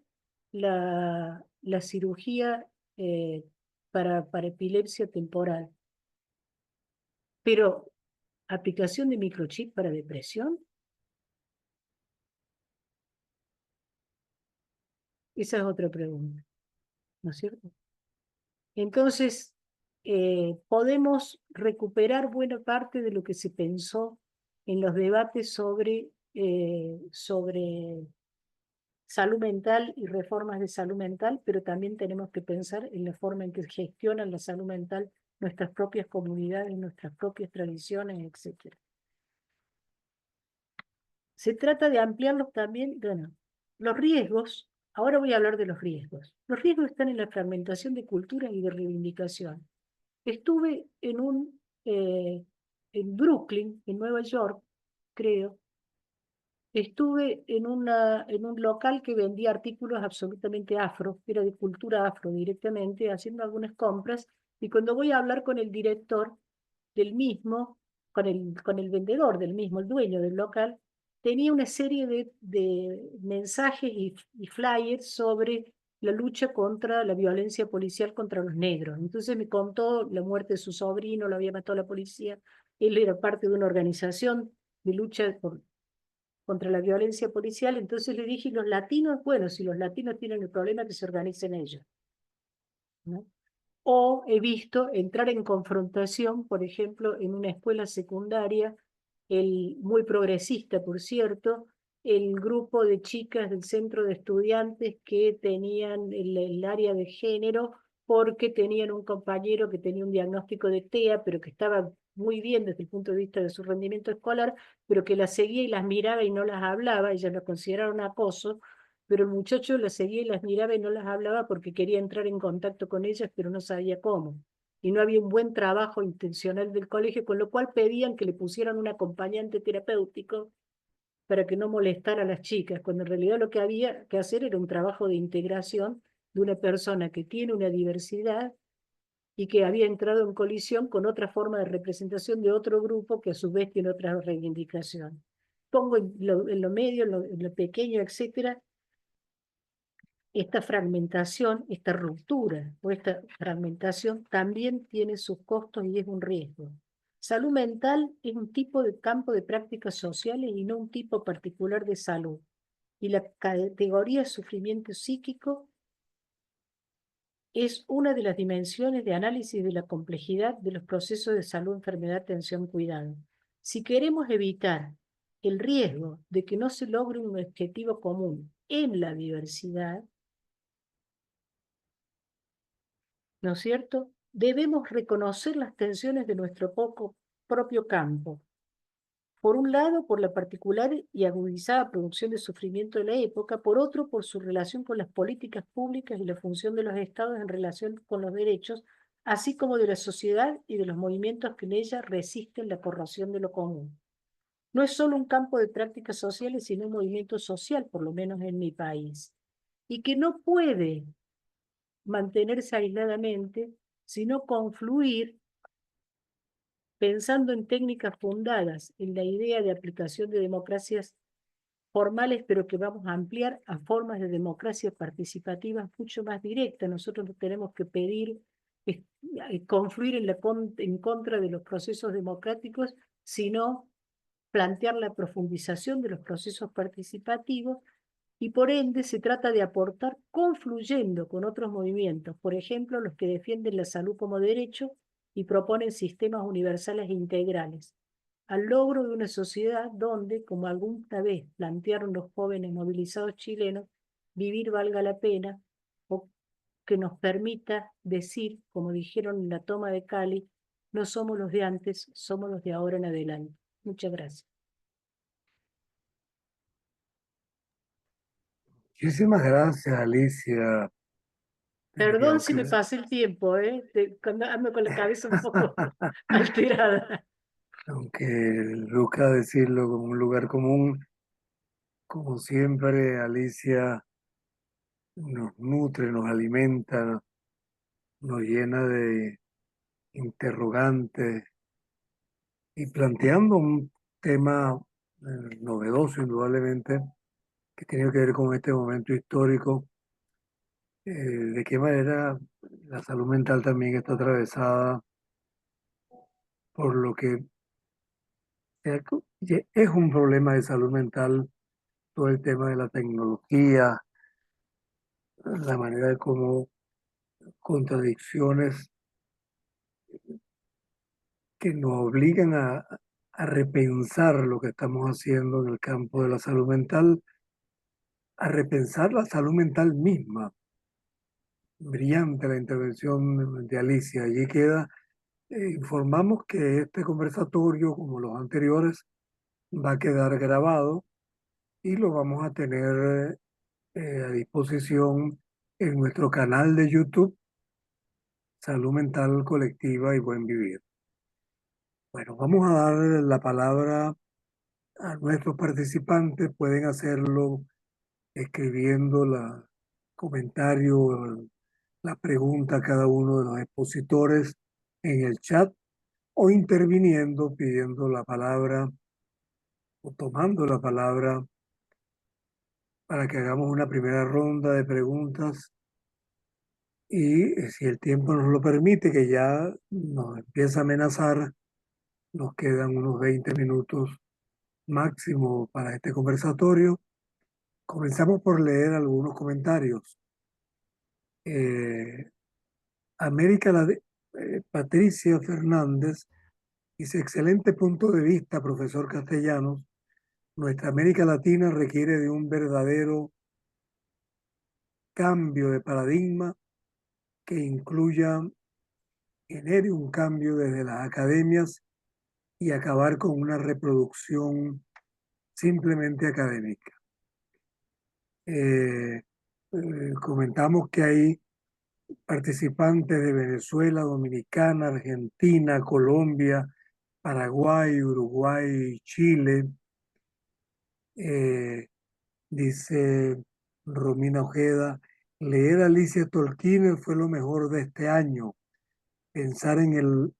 la cirugía para epilepsia temporal, Pero, ¿aplicación de microchip para depresión? Esa es otra pregunta, ¿no es cierto? Entonces, podemos recuperar buena parte de lo que se pensó en los debates sobre salud mental y reformas de salud mental, pero también tenemos que pensar en la forma en que gestionan la salud mental nuestras propias comunidades, nuestras propias tradiciones, etc. Se trata de ampliarlos también, bueno, los riesgos. Ahora voy a hablar de los riesgos. Los riesgos están en la fragmentación de culturas y de reivindicación. Estuve en Brooklyn, en Nueva York, creo. Estuve en un local que vendía artículos absolutamente afro, era de cultura afro directamente, haciendo algunas compras, y cuando voy a hablar con el director del mismo, con el vendedor del mismo, el dueño del local, tenía una serie de mensajes y flyers sobre la lucha contra la violencia policial contra los negros. Entonces me contó la muerte de su sobrino, lo había matado la policía, él era parte de una organización de lucha contra la violencia policial, entonces le dije, los latinos, bueno, si los latinos tienen el problema, que se organicen ellos, ¿no? O he visto entrar en confrontación, por ejemplo, en una escuela secundaria, muy progresista, por cierto, el grupo de chicas del centro de estudiantes que tenían el área de género porque tenían un compañero que tenía un diagnóstico de TEA, pero que estaba muy bien desde el punto de vista de su rendimiento escolar, pero que las seguía y las miraba y no las hablaba, ellas lo consideraron acoso, pero el muchacho las seguía y las miraba y no las hablaba porque quería entrar en contacto con ellas, pero no sabía cómo. Y no había un buen trabajo intencional del colegio, con lo cual pedían que le pusieran un acompañante terapéutico para que no molestara a las chicas, cuando en realidad lo que había que hacer era un trabajo de integración de una persona que tiene una diversidad y que había entrado en colisión con otra forma de representación de otro grupo que a su vez tiene otra reivindicación. Pongo en lo medio, en lo pequeño, etcétera, esta fragmentación, esta ruptura o esta fragmentación también tiene sus costos y es un riesgo. Salud mental es un tipo de campo de prácticas sociales y no un tipo particular de salud. Y la categoría de sufrimiento psíquico es una de las dimensiones de análisis de la complejidad de los procesos de salud, enfermedad, atención, cuidado. Si queremos evitar el riesgo de que no se logre un objetivo común en la diversidad, ¿no es cierto? Debemos reconocer las tensiones de nuestro propio campo. Por un lado, por la particular y agudizada producción de sufrimiento de la época, por otro, por su relación con las políticas públicas y la función de los estados en relación con los derechos, así como de la sociedad y de los movimientos que en ella resisten la corrosión de lo común. No es solo un campo de prácticas sociales, sino un movimiento social, por lo menos en mi país, y que no puede mantenerse aisladamente, sino confluir pensando en técnicas fundadas en la idea de aplicación de democracias formales, pero que vamos a ampliar a formas de democracia participativa mucho más directas. Nosotros no tenemos que pedir confluir en contra de los procesos democráticos, sino plantear la profundización de los procesos participativos y por ende se trata de aportar confluyendo con otros movimientos, por ejemplo, los que defienden la salud como derecho y proponen sistemas universales e integrales, al logro de una sociedad donde, como alguna vez plantearon los jóvenes movilizados chilenos, vivir valga la pena, o que nos permita decir, como dijeron en la toma de Cali, no somos los de antes, somos los de ahora en adelante. Muchas gracias. Muchísimas gracias, Alicia. Perdón Creo si me que, pasé el tiempo, cuando ando con la cabeza un poco alterada. aunque luzca decirlo como un lugar común, como siempre, Alicia nos nutre, nos alimenta, nos llena de interrogantes y planteando un tema novedoso, indudablemente, que tiene que ver con este momento histórico, de qué manera la salud mental también está atravesada por lo que es un problema de salud mental todo el tema de la tecnología, la manera de cómo contradicciones que nos obligan a repensar lo que estamos haciendo en el campo de la salud mental, a repensar la salud mental misma. Brillante la intervención de Alicia. Allí queda, informamos que este conversatorio, como los anteriores, va a quedar grabado y lo vamos a tener a disposición en nuestro canal de YouTube, Salud Mental Colectiva y Buen Vivir. Bueno, vamos a dar la palabra a nuestros participantes. Pueden hacerlo escribiendo la comentario, la pregunta a cada uno de los expositores en el chat o interviniendo, pidiendo la palabra o tomando la palabra para que hagamos una primera ronda de preguntas y si el tiempo nos lo permite, que ya nos empieza a amenazar, nos quedan unos 20 minutos máximo para este conversatorio. Comenzamos por leer algunos comentarios. América Patricia Fernández dice: excelente punto de vista, profesor Castellanos. Nuestra América Latina requiere de un verdadero cambio de paradigma que genere un cambio desde las academias y acabar con una reproducción simplemente académica. Comentamos que hay participantes de Venezuela, Dominicana, Argentina, Colombia, Paraguay, Uruguay, Chile. Dice Romina Ojeda: leer a Alicia Tolkien fue lo mejor de este año. Pensar en el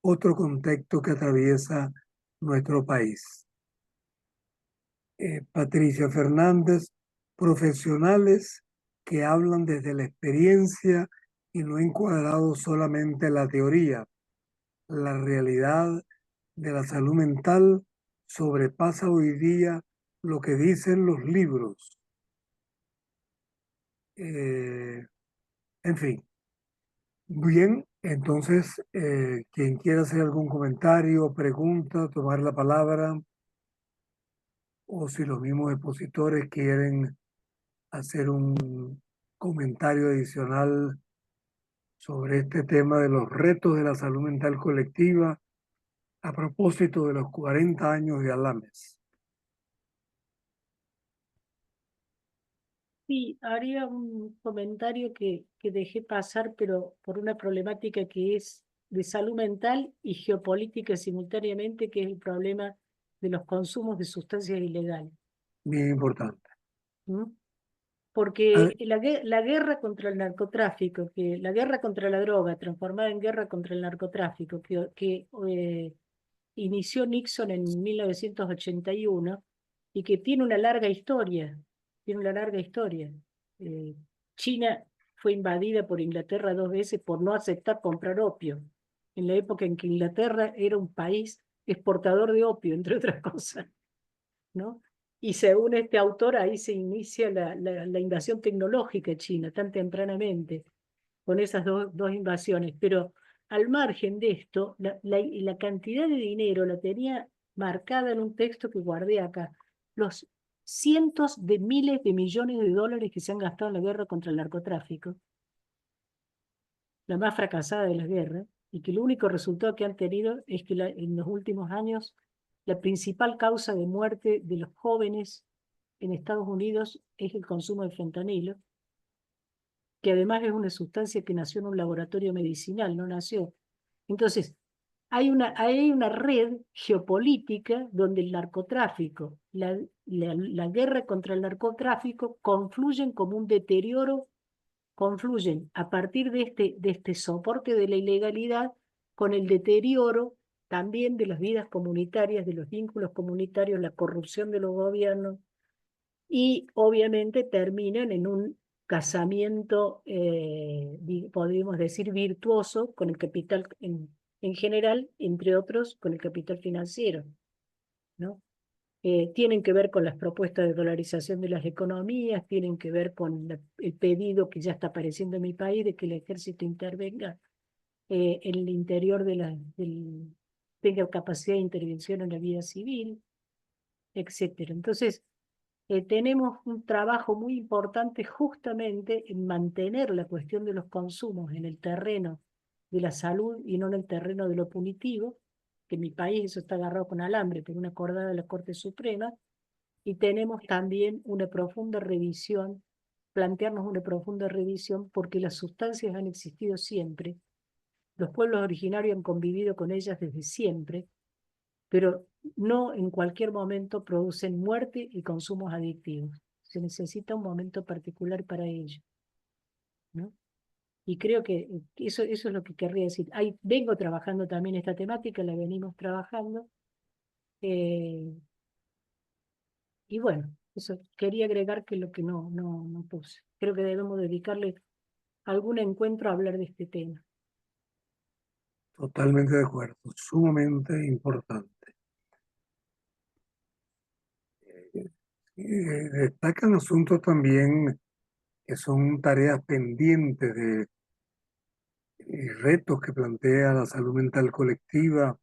otro contexto que atraviesa nuestro país. Patricia Fernández: profesionales que hablan desde la experiencia y no encuadrado solamente la teoría. La realidad de la salud mental sobrepasa hoy día lo que dicen los libros. En fin, bien, entonces, quien quiera hacer algún comentario, pregunta, tomar la palabra, o si los mismos expositores quieren hacer un comentario adicional sobre este tema de los retos de la salud mental colectiva a propósito de los 40 años de Alames. Sí, haría un comentario que dejé pasar, pero por una problemática que es de salud mental y geopolítica simultáneamente, que es el problema de los consumos de sustancias ilegales. Bien importante. ¿Mm? Porque la guerra contra el narcotráfico, la guerra contra la droga, transformada en guerra contra el narcotráfico, que inició Nixon en 1981 y que tiene una larga historia, China fue invadida por Inglaterra 2 veces por no aceptar comprar opio, en la época en que Inglaterra era un país exportador de opio, entre otras cosas, ¿no? Y según este autor, ahí se inicia la invasión tecnológica china tan tempranamente, con esas dos invasiones. Pero al margen de esto, la cantidad de dinero la tenía marcada en un texto que guardé acá. Los cientos de miles de millones de dólares que se han gastado en la guerra contra el narcotráfico, la más fracasada de las guerras, y que el único resultado que han tenido es que en los últimos años la principal causa de muerte de los jóvenes en Estados Unidos es el consumo de fentanilo, que además es una sustancia que nació en un laboratorio medicinal, no nació. Entonces, hay una red geopolítica donde el narcotráfico, la guerra contra el narcotráfico confluyen como un deterioro, confluyen a partir de este soporte de la ilegalidad con el deterioro también de las vidas comunitarias, de los vínculos comunitarios, la corrupción de los gobiernos, y obviamente terminan en un casamiento, podríamos decir, virtuoso con el capital en general, entre otros, con el capital financiero, ¿no? Tienen que ver con las propuestas de dolarización de las economías, tienen que ver con el pedido que ya está apareciendo en mi país de que el ejército intervenga en el interior tenga capacidad de intervención en la vida civil, etcétera. Entonces, tenemos un trabajo muy importante justamente en mantener la cuestión de los consumos en el terreno de la salud y no en el terreno de lo punitivo, que en mi país eso está agarrado con alambre por una acordada de la Corte Suprema, y tenemos también una profunda revisión, plantearnos una profunda revisión porque las sustancias han existido siempre, los pueblos originarios han convivido con ellas desde siempre, pero no en cualquier momento producen muerte y consumos adictivos. Se necesita un momento particular para ello, ¿no? Y creo que eso es lo que querría decir. Vengo trabajando también esta temática, la venimos trabajando. Y bueno, eso quería agregar que lo que no puse. Creo que debemos dedicarle algún encuentro a hablar de este tema. Totalmente de acuerdo, sumamente importante. Destacan asuntos también que son tareas pendientes de retos que plantea la salud mental colectiva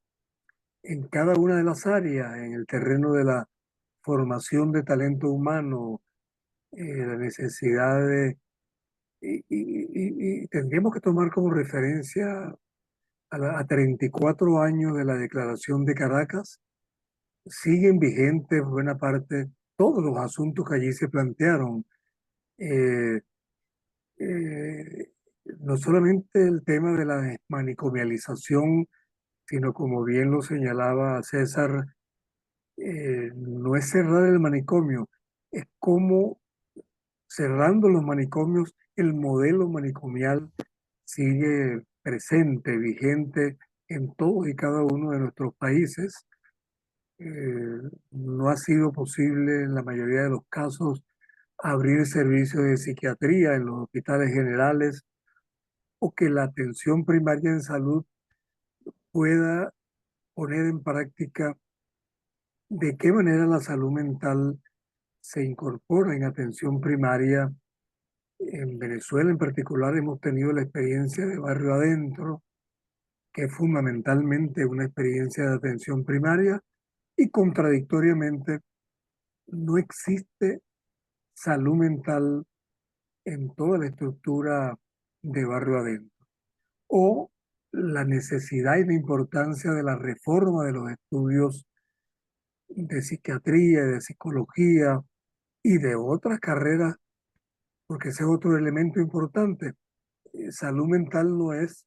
en cada una de las áreas, en el terreno de la formación de talento humano, la necesidad de... Y tendríamos que tomar como referencia a 34 años de la Declaración de Caracas, siguen vigentes buena parte, todos los asuntos que allí se plantearon. Eh, eh, no solamente el tema de la desmanicomialización, sino como bien lo señalaba César, no es cerrar el manicomio, es como cerrando los manicomios, el modelo manicomial sigue presente, vigente en todos y cada uno de nuestros países. No ha sido posible en la mayoría de los casos abrir servicios de psiquiatría en los hospitales generales o que la atención primaria en salud pueda poner en práctica de qué manera la salud mental se incorpora en atención primaria. En Venezuela en particular hemos tenido la experiencia de Barrio Adentro, que es fundamentalmente una experiencia de atención primaria y contradictoriamente no existe salud mental en toda la estructura de Barrio Adentro. O la necesidad y la importancia de la reforma de los estudios de psiquiatría, de psicología y de otras carreras, porque ese es otro elemento importante. Salud mental no es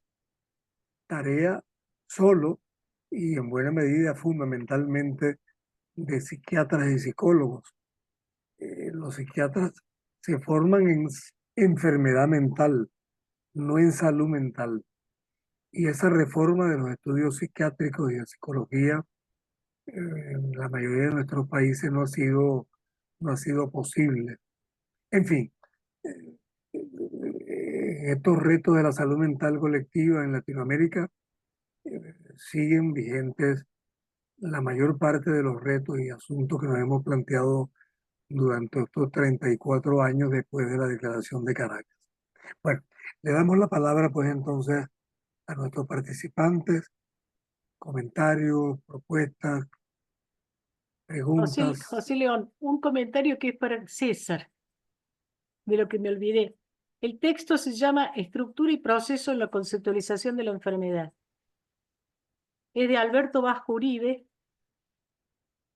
tarea solo y en buena medida fundamentalmente de psiquiatras y psicólogos. Los psiquiatras se forman en enfermedad mental, no en salud mental. Y esa reforma de los estudios psiquiátricos y de psicología en la mayoría de nuestros países no ha sido posible. En fin, estos retos de la salud mental colectiva en Latinoamérica siguen vigentes la mayor parte de los retos y asuntos que nos hemos planteado durante estos 34 años después de la Declaración de Caracas. Bueno, le damos la palabra pues entonces a nuestros participantes, comentarios, propuestas, preguntas. José León, un comentario que es para César, de lo que me olvidé. El texto se llama Estructura y proceso en la conceptualización de la enfermedad. Es de Alberto Vasco Uribe,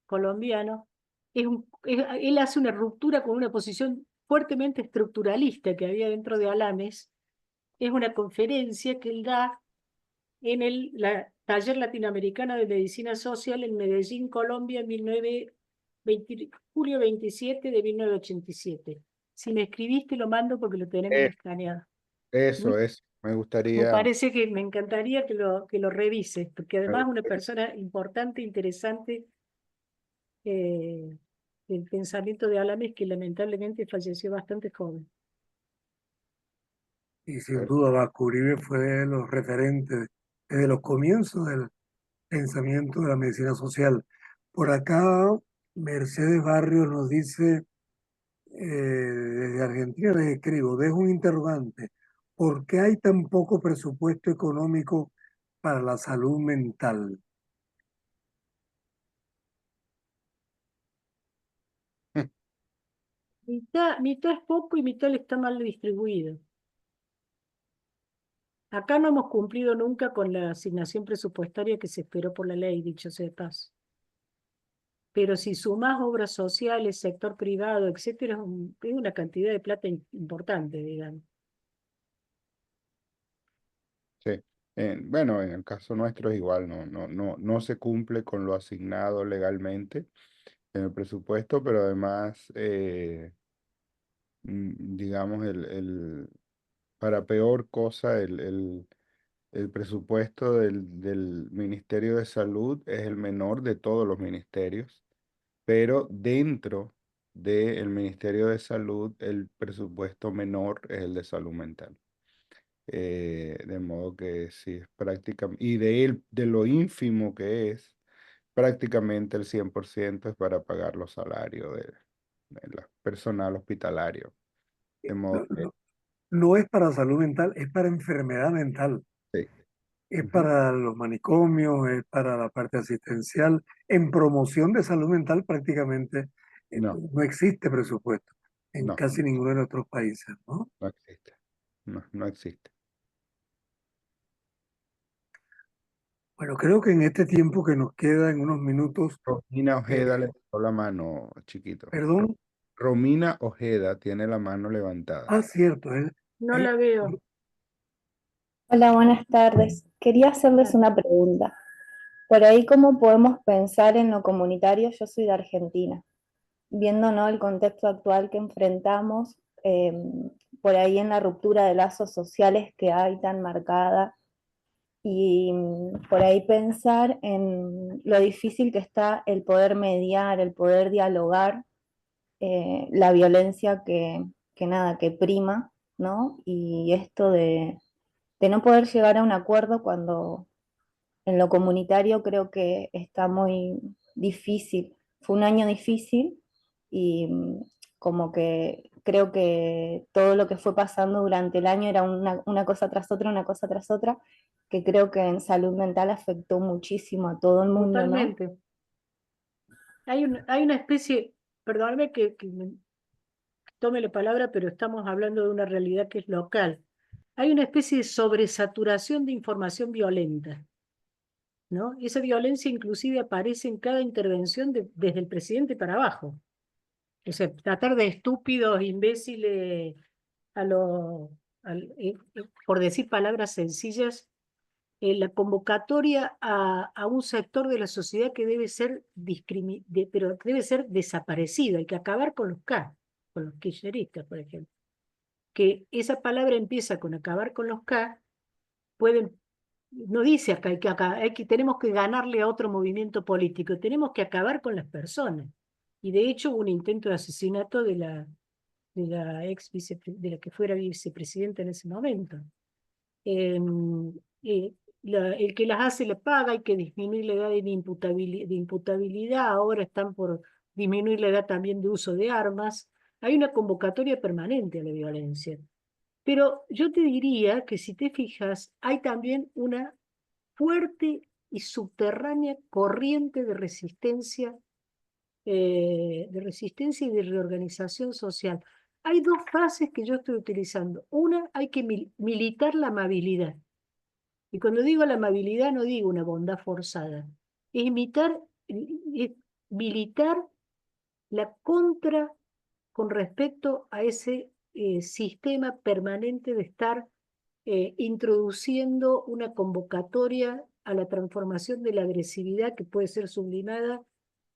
colombiano. Él hace una ruptura con una posición fuertemente estructuralista que había dentro de Alames. Es una conferencia que él da en el Taller Latinoamericano de Medicina Social en Medellín, Colombia, julio 27 de 1987. Si me escribiste, lo mando porque lo tenemos escaneado. Eso, me Me gustaría. parece que me encantaría que lo revises, porque además es una persona importante, interesante, del pensamiento de Alames, que lamentablemente falleció bastante joven. Y sin duda Vasco Uribe fue de los referentes desde los comienzos del pensamiento de la medicina social. Por acá, Mercedes Barrios nos dice, desde Argentina les escribo, dejo un interrogante. ¿Por qué hay tan poco presupuesto económico para la salud mental? Mitad es poco y mitad está mal distribuido. Acá no hemos cumplido nunca con la asignación presupuestaria que se esperó por la ley, dicho sea de paso. Pero si sumás obras sociales, sector privado, etcétera, es una cantidad de plata importante, digamos. Sí. Bueno, en el caso nuestro es igual, no se cumple con lo asignado legalmente en el presupuesto, pero además, digamos, para peor cosa, el presupuesto del Ministerio de Salud es el menor de todos los ministerios, pero dentro del Ministerio de Salud el presupuesto menor es el de salud mental. De modo que sí, es prácticamente, y de lo ínfimo que es, prácticamente el 100% es para pagar los salarios del personal hospitalario. De modo No, que no es para salud mental, es para enfermedad mental. sí. Es Ujú. para los manicomios, es para la parte asistencial. En promoción de salud mental prácticamente No, no existe presupuesto en no, casi ninguno de nuestros países, ¿no? no existe. No existe. Bueno, creo que en este tiempo que nos queda, en unos minutos, Romina eh, Ojeda levantó la mano, chiquito. perdón, Romina Ojeda tiene la mano levantada. cierto, No eh, la veo. Hola, buenas tardes. Quería hacerles una pregunta. Por ahí, ¿cómo podemos pensar en lo comunitario? Yo soy de Argentina. Viendo, ¿no?, el contexto actual que enfrentamos, por ahí en la ruptura de lazos sociales que hay tan marcada, y por ahí pensar en lo difícil que está el poder mediar, el poder dialogar, la violencia que prima, ¿no? Y esto de no poder llegar a un acuerdo cuando en lo comunitario creo que está muy difícil. Fue un año difícil y como que creo que todo lo que fue pasando durante el año era una cosa tras otra, una cosa tras otra, que creo que en salud mental afectó muchísimo a todo el mundo, ¿no? Totalmente. Hay una especie, perdóname que me tome la palabra, pero estamos hablando de una realidad que es local. Hay una especie de sobresaturación de información violenta, ¿no? Esa violencia inclusive aparece en cada intervención desde el presidente para abajo. O sea, tratar de estúpidos, imbéciles, a lo, por decir palabras sencillas, la convocatoria a un sector de la sociedad que debe ser pero debe ser desaparecido, hay que acabar con con los kirchneristas, por ejemplo. Que esa palabra empieza con acabar con los K, pueden, no dice acá, tenemos que ganarle a otro movimiento político, tenemos que acabar con las personas. Y de hecho hubo un intento de asesinato de la de la que fuera vicepresidenta en ese momento. Eh, el que las hace le paga, hay que disminuir la edad de imputabilidad, ahora están por disminuir la edad también de uso de armas. Hay una convocatoria permanente a la violencia. Pero yo te diría que si te fijas, hay también una fuerte y subterránea corriente de resistencia y de reorganización social. Hay dos frases que yo estoy utilizando. Una, hay que militar la amabilidad. Y cuando digo la amabilidad no digo una bondad forzada. Es es militar la contra con respecto a ese sistema permanente de estar introduciendo una convocatoria a la transformación de la agresividad que puede ser sublimada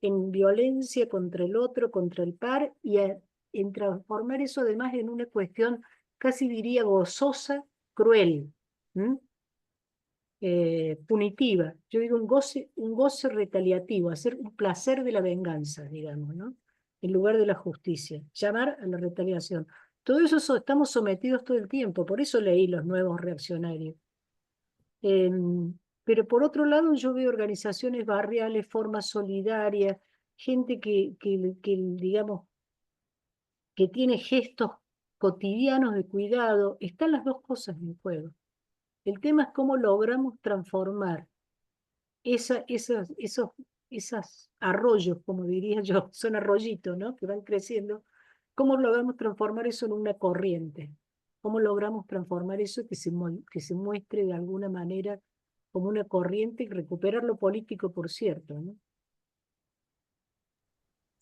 en violencia contra el otro, contra el par, en transformar eso además en una cuestión casi diría gozosa, cruel, punitiva. Yo digo un goce retaliativo, hacer un placer de la venganza, digamos, ¿no? En lugar de la justicia, llamar a la retaliación. Todo eso estamos sometidos todo el tiempo, por eso leí Los Nuevos Reaccionarios. Pero por otro lado, yo veo organizaciones barriales, formas solidarias, gente digamos, que tiene gestos cotidianos de cuidado. Están las dos cosas en juego. El tema es cómo logramos transformar esos arroyos, como diría yo, son arroyitos, ¿no? Que van creciendo. ¿Cómo logramos transformar eso en una corriente? ¿Cómo logramos transformar eso que se muestre de alguna manera como una corriente y recuperar lo político, por cierto, ¿no?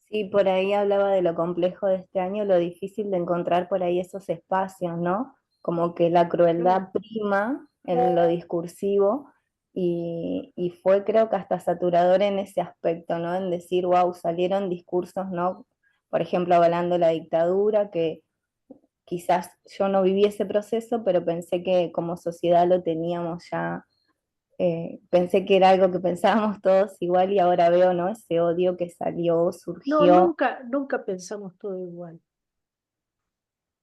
Sí, por ahí hablaba de lo complejo de este año, lo difícil de encontrar por ahí esos espacios, ¿no? Como que la crueldad prima en lo discursivo y fue creo que hasta saturador en ese aspecto, ¿no? En decir, wow, salieron discursos, ¿no? Por ejemplo, avalando la dictadura, que quizás yo no viví ese proceso, pero pensé que como sociedad lo teníamos ya, pensé que era algo que pensábamos todos igual y ahora veo, ¿no? Ese odio que salió, No, surgió. nunca pensamos todo igual.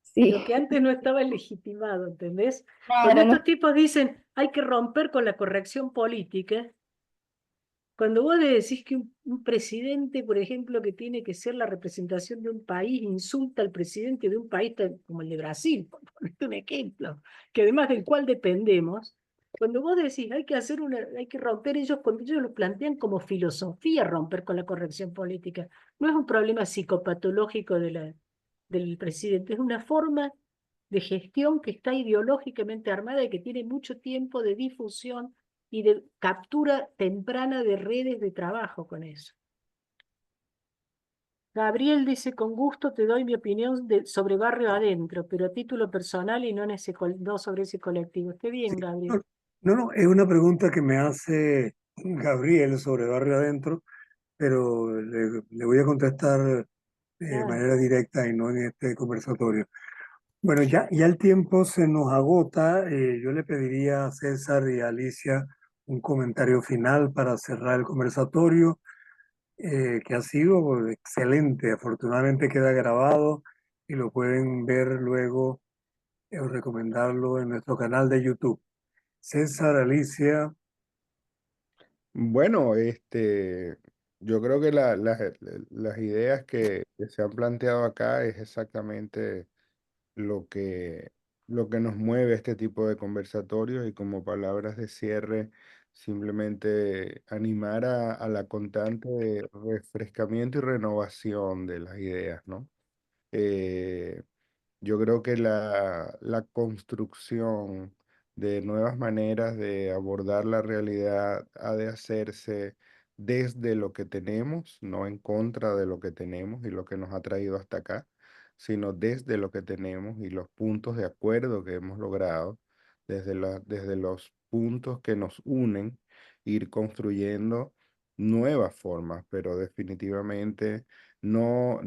Sí, Lo que antes no estaba legitimado, ¿entendés? Cuando claro, estos tipos dicen hay que romper con la corrección política, cuando vos le decís que un presidente, por ejemplo, que tiene que ser la representación de un país, insulta al presidente de un país como el de Brasil, por ponerte un ejemplo, que además del cual dependemos, cuando vos decís hay que romper ellos, cuando ellos lo plantean como filosofía romper con la corrección política, no es un problema psicopatológico del presidente, es una forma de gestión que está ideológicamente armada y que tiene mucho tiempo de difusión y de captura temprana de redes de trabajo con eso. Gabriel dice, con gusto te doy mi opinión sobre Barrio Adentro, pero a título personal y no, no sobre ese colectivo. Esté bien, Gabriel. No, es una pregunta que me hace Gabriel sobre Barrio Adentro, pero le voy a contestar de Ah, manera directa y no en este conversatorio. Bueno, ya el tiempo se nos agota. Yo le pediría a César y a Alicia un comentario final para cerrar el conversatorio, que ha sido excelente. Afortunadamente queda grabado y lo pueden ver luego o recomendarlo en nuestro canal de YouTube. César, Alicia. Bueno, yo creo que las ideas que se han planteado acá es exactamente lo que, lo que nos mueve a este tipo de conversatorios y como palabras de cierre, simplemente animar a la constante refrescamiento y renovación de las ideas, ¿no? Eh, yo creo que la construcción de nuevas maneras de abordar la realidad ha de hacerse desde lo que tenemos, no en contra de lo que tenemos y lo que nos ha traído hasta acá, sino desde lo que tenemos y los puntos de acuerdo que hemos logrado, desde los puntos que nos unen, ir construyendo nuevas formas, pero definitivamente no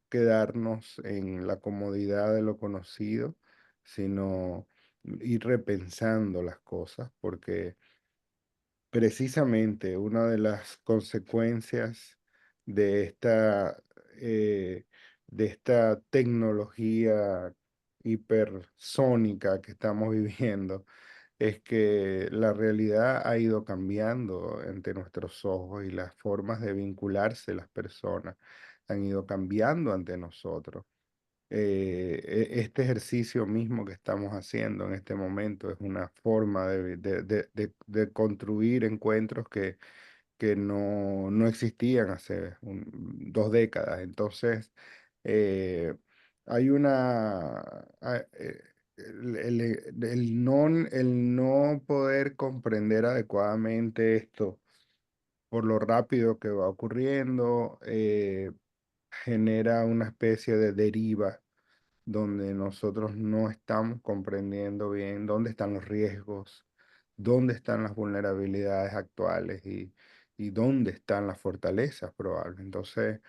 quedarnos en la comodidad de lo conocido, sino ir repensando las cosas, porque precisamente una de las consecuencias de eh, de esta tecnología hipersónica que estamos viviendo es que la realidad ha ido cambiando ante nuestros ojos y las formas de vincularse las personas han ido cambiando ante nosotros. Este ejercicio mismo que estamos haciendo en este momento es una forma de construir encuentros que no existían hace 2 décadas. Entonces, eh, hay una... el no poder comprender adecuadamente esto por lo rápido que va ocurriendo, genera una especie de deriva donde nosotros no estamos comprendiendo bien dónde están los riesgos, dónde están las vulnerabilidades actuales y dónde están las fortalezas probables. Entonces,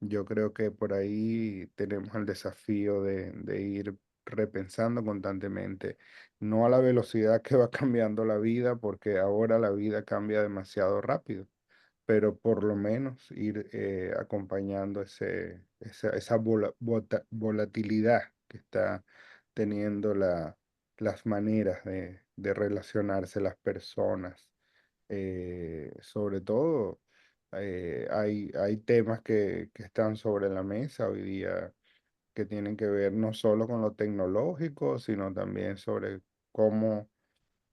yo creo que por ahí tenemos el desafío de ir repensando constantemente, no a la velocidad que va cambiando la vida, porque ahora la vida cambia demasiado rápido, pero por lo menos ir acompañando esa volatilidad que está teniendo las maneras de relacionarse las personas Sobre todo, hay temas que están sobre la mesa hoy día que tienen que ver no solo con lo tecnológico, sino también sobre cómo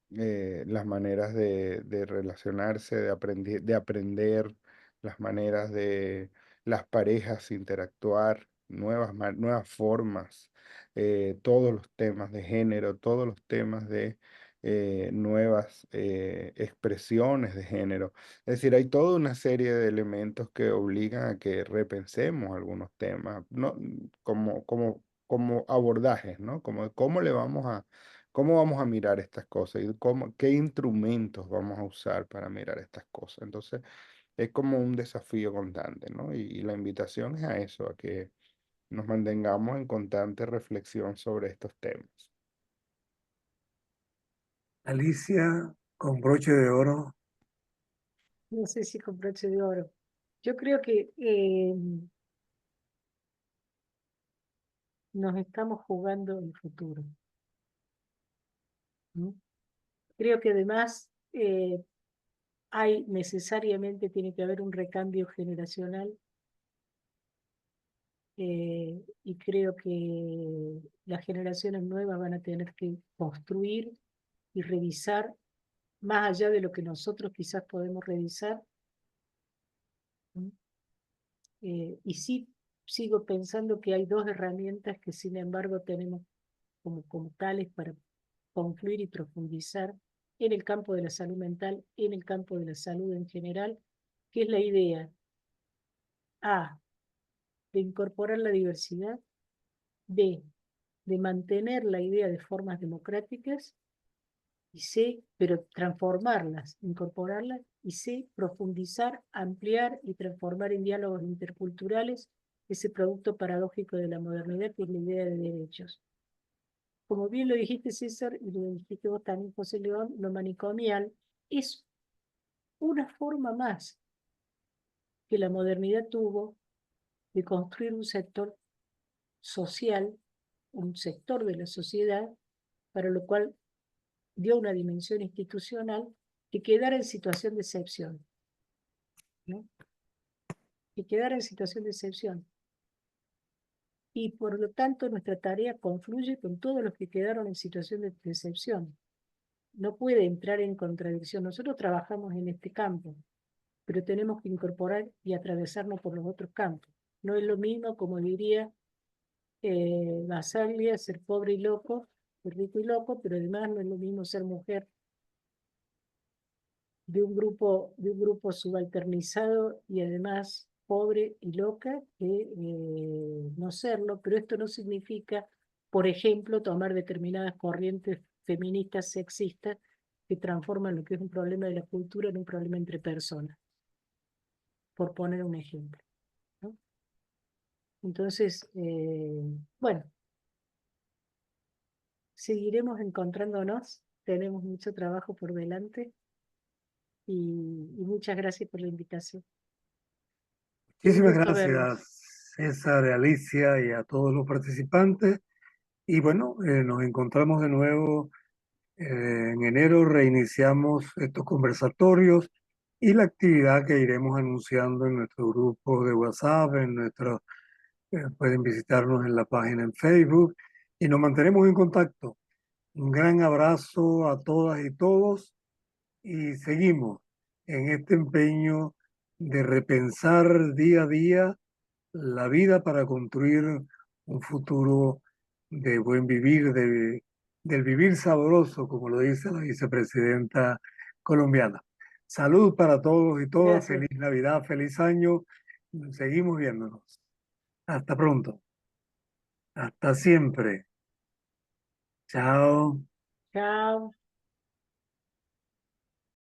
las maneras de relacionarse, de aprender, las maneras de las parejas interactuar, nuevas formas, todos los temas de género, todos los temas de nuevas expresiones de género. Es decir, hay toda una serie de elementos que obligan a que repensemos algunos temas, ¿no? Como abordajes, ¿no? Como cómo le vamos a ¿cómo vamos a mirar estas cosas? ¿Y qué instrumentos vamos a usar para mirar estas cosas? Entonces, es como un desafío constante, ¿no? Y la invitación es a eso, a que nos mantengamos en constante reflexión sobre estos temas. Alicia, con broche de oro, No sé si con broche de oro. Yo creo que nos estamos jugando el futuro, ¿no? Creo que además necesariamente tiene que haber un recambio generacional, y creo que las generaciones nuevas van a tener que construir y revisar más allá de lo que nosotros quizás podemos revisar, ¿no? Y sí, sigo pensando que hay dos herramientas que sin embargo tenemos como tales para confluir y profundizar en el campo de la salud mental, en el campo de la salud en general, que es la idea A, de incorporar la diversidad, B, de mantener la idea de formas democráticas, y C, pero transformarlas, incorporarlas, y C, profundizar, ampliar y transformar en diálogos interculturales ese producto paradójico de la modernidad que es la idea de derechos. Como bien lo dijiste, César, y lo dijiste vos también, José León, lo manicomial es una forma más que la modernidad tuvo de construir un sector social, un sector de la sociedad, para lo cual dio una dimensión institucional que quedara en situación de excepción, ¿no? Que quedara en situación de excepción. Y por lo tanto nuestra tarea confluye con todos los que quedaron en situación de excepción. No puede entrar en contradicción. Nosotros trabajamos en este campo, pero tenemos que incorporar y atravesarnos por los otros campos. No es lo mismo, como diría Basaglia, ser pobre y loco, ser rico y loco, pero además no es lo mismo ser mujer de un grupo subalternizado y además pobre y loca que no serlo, pero esto no significa, por ejemplo, tomar determinadas corrientes feministas sexistas que transforman lo que es un problema de la cultura en un problema entre personas, por poner un ejemplo, ¿no? Entonces, bueno, seguiremos encontrándonos, tenemos mucho trabajo por delante y muchas gracias por la invitación. Un muchísimas gusto verlos. gracias, César, Alicia y a todos los participantes. Y bueno, nos encontramos de nuevo en enero, reiniciamos estos conversatorios y la actividad que iremos anunciando en nuestro grupo de WhatsApp, pueden visitarnos en la página en Facebook y nos mantenemos en contacto. Un gran abrazo a todas y todos y seguimos en este empeño de repensar día a día la vida para construir un futuro de buen vivir, del vivir sabroso, como lo dice la vicepresidenta colombiana. Salud para todos y todas, Gracias. feliz Navidad, feliz año. Seguimos viéndonos. Hasta pronto. Hasta siempre. Chao. Chao.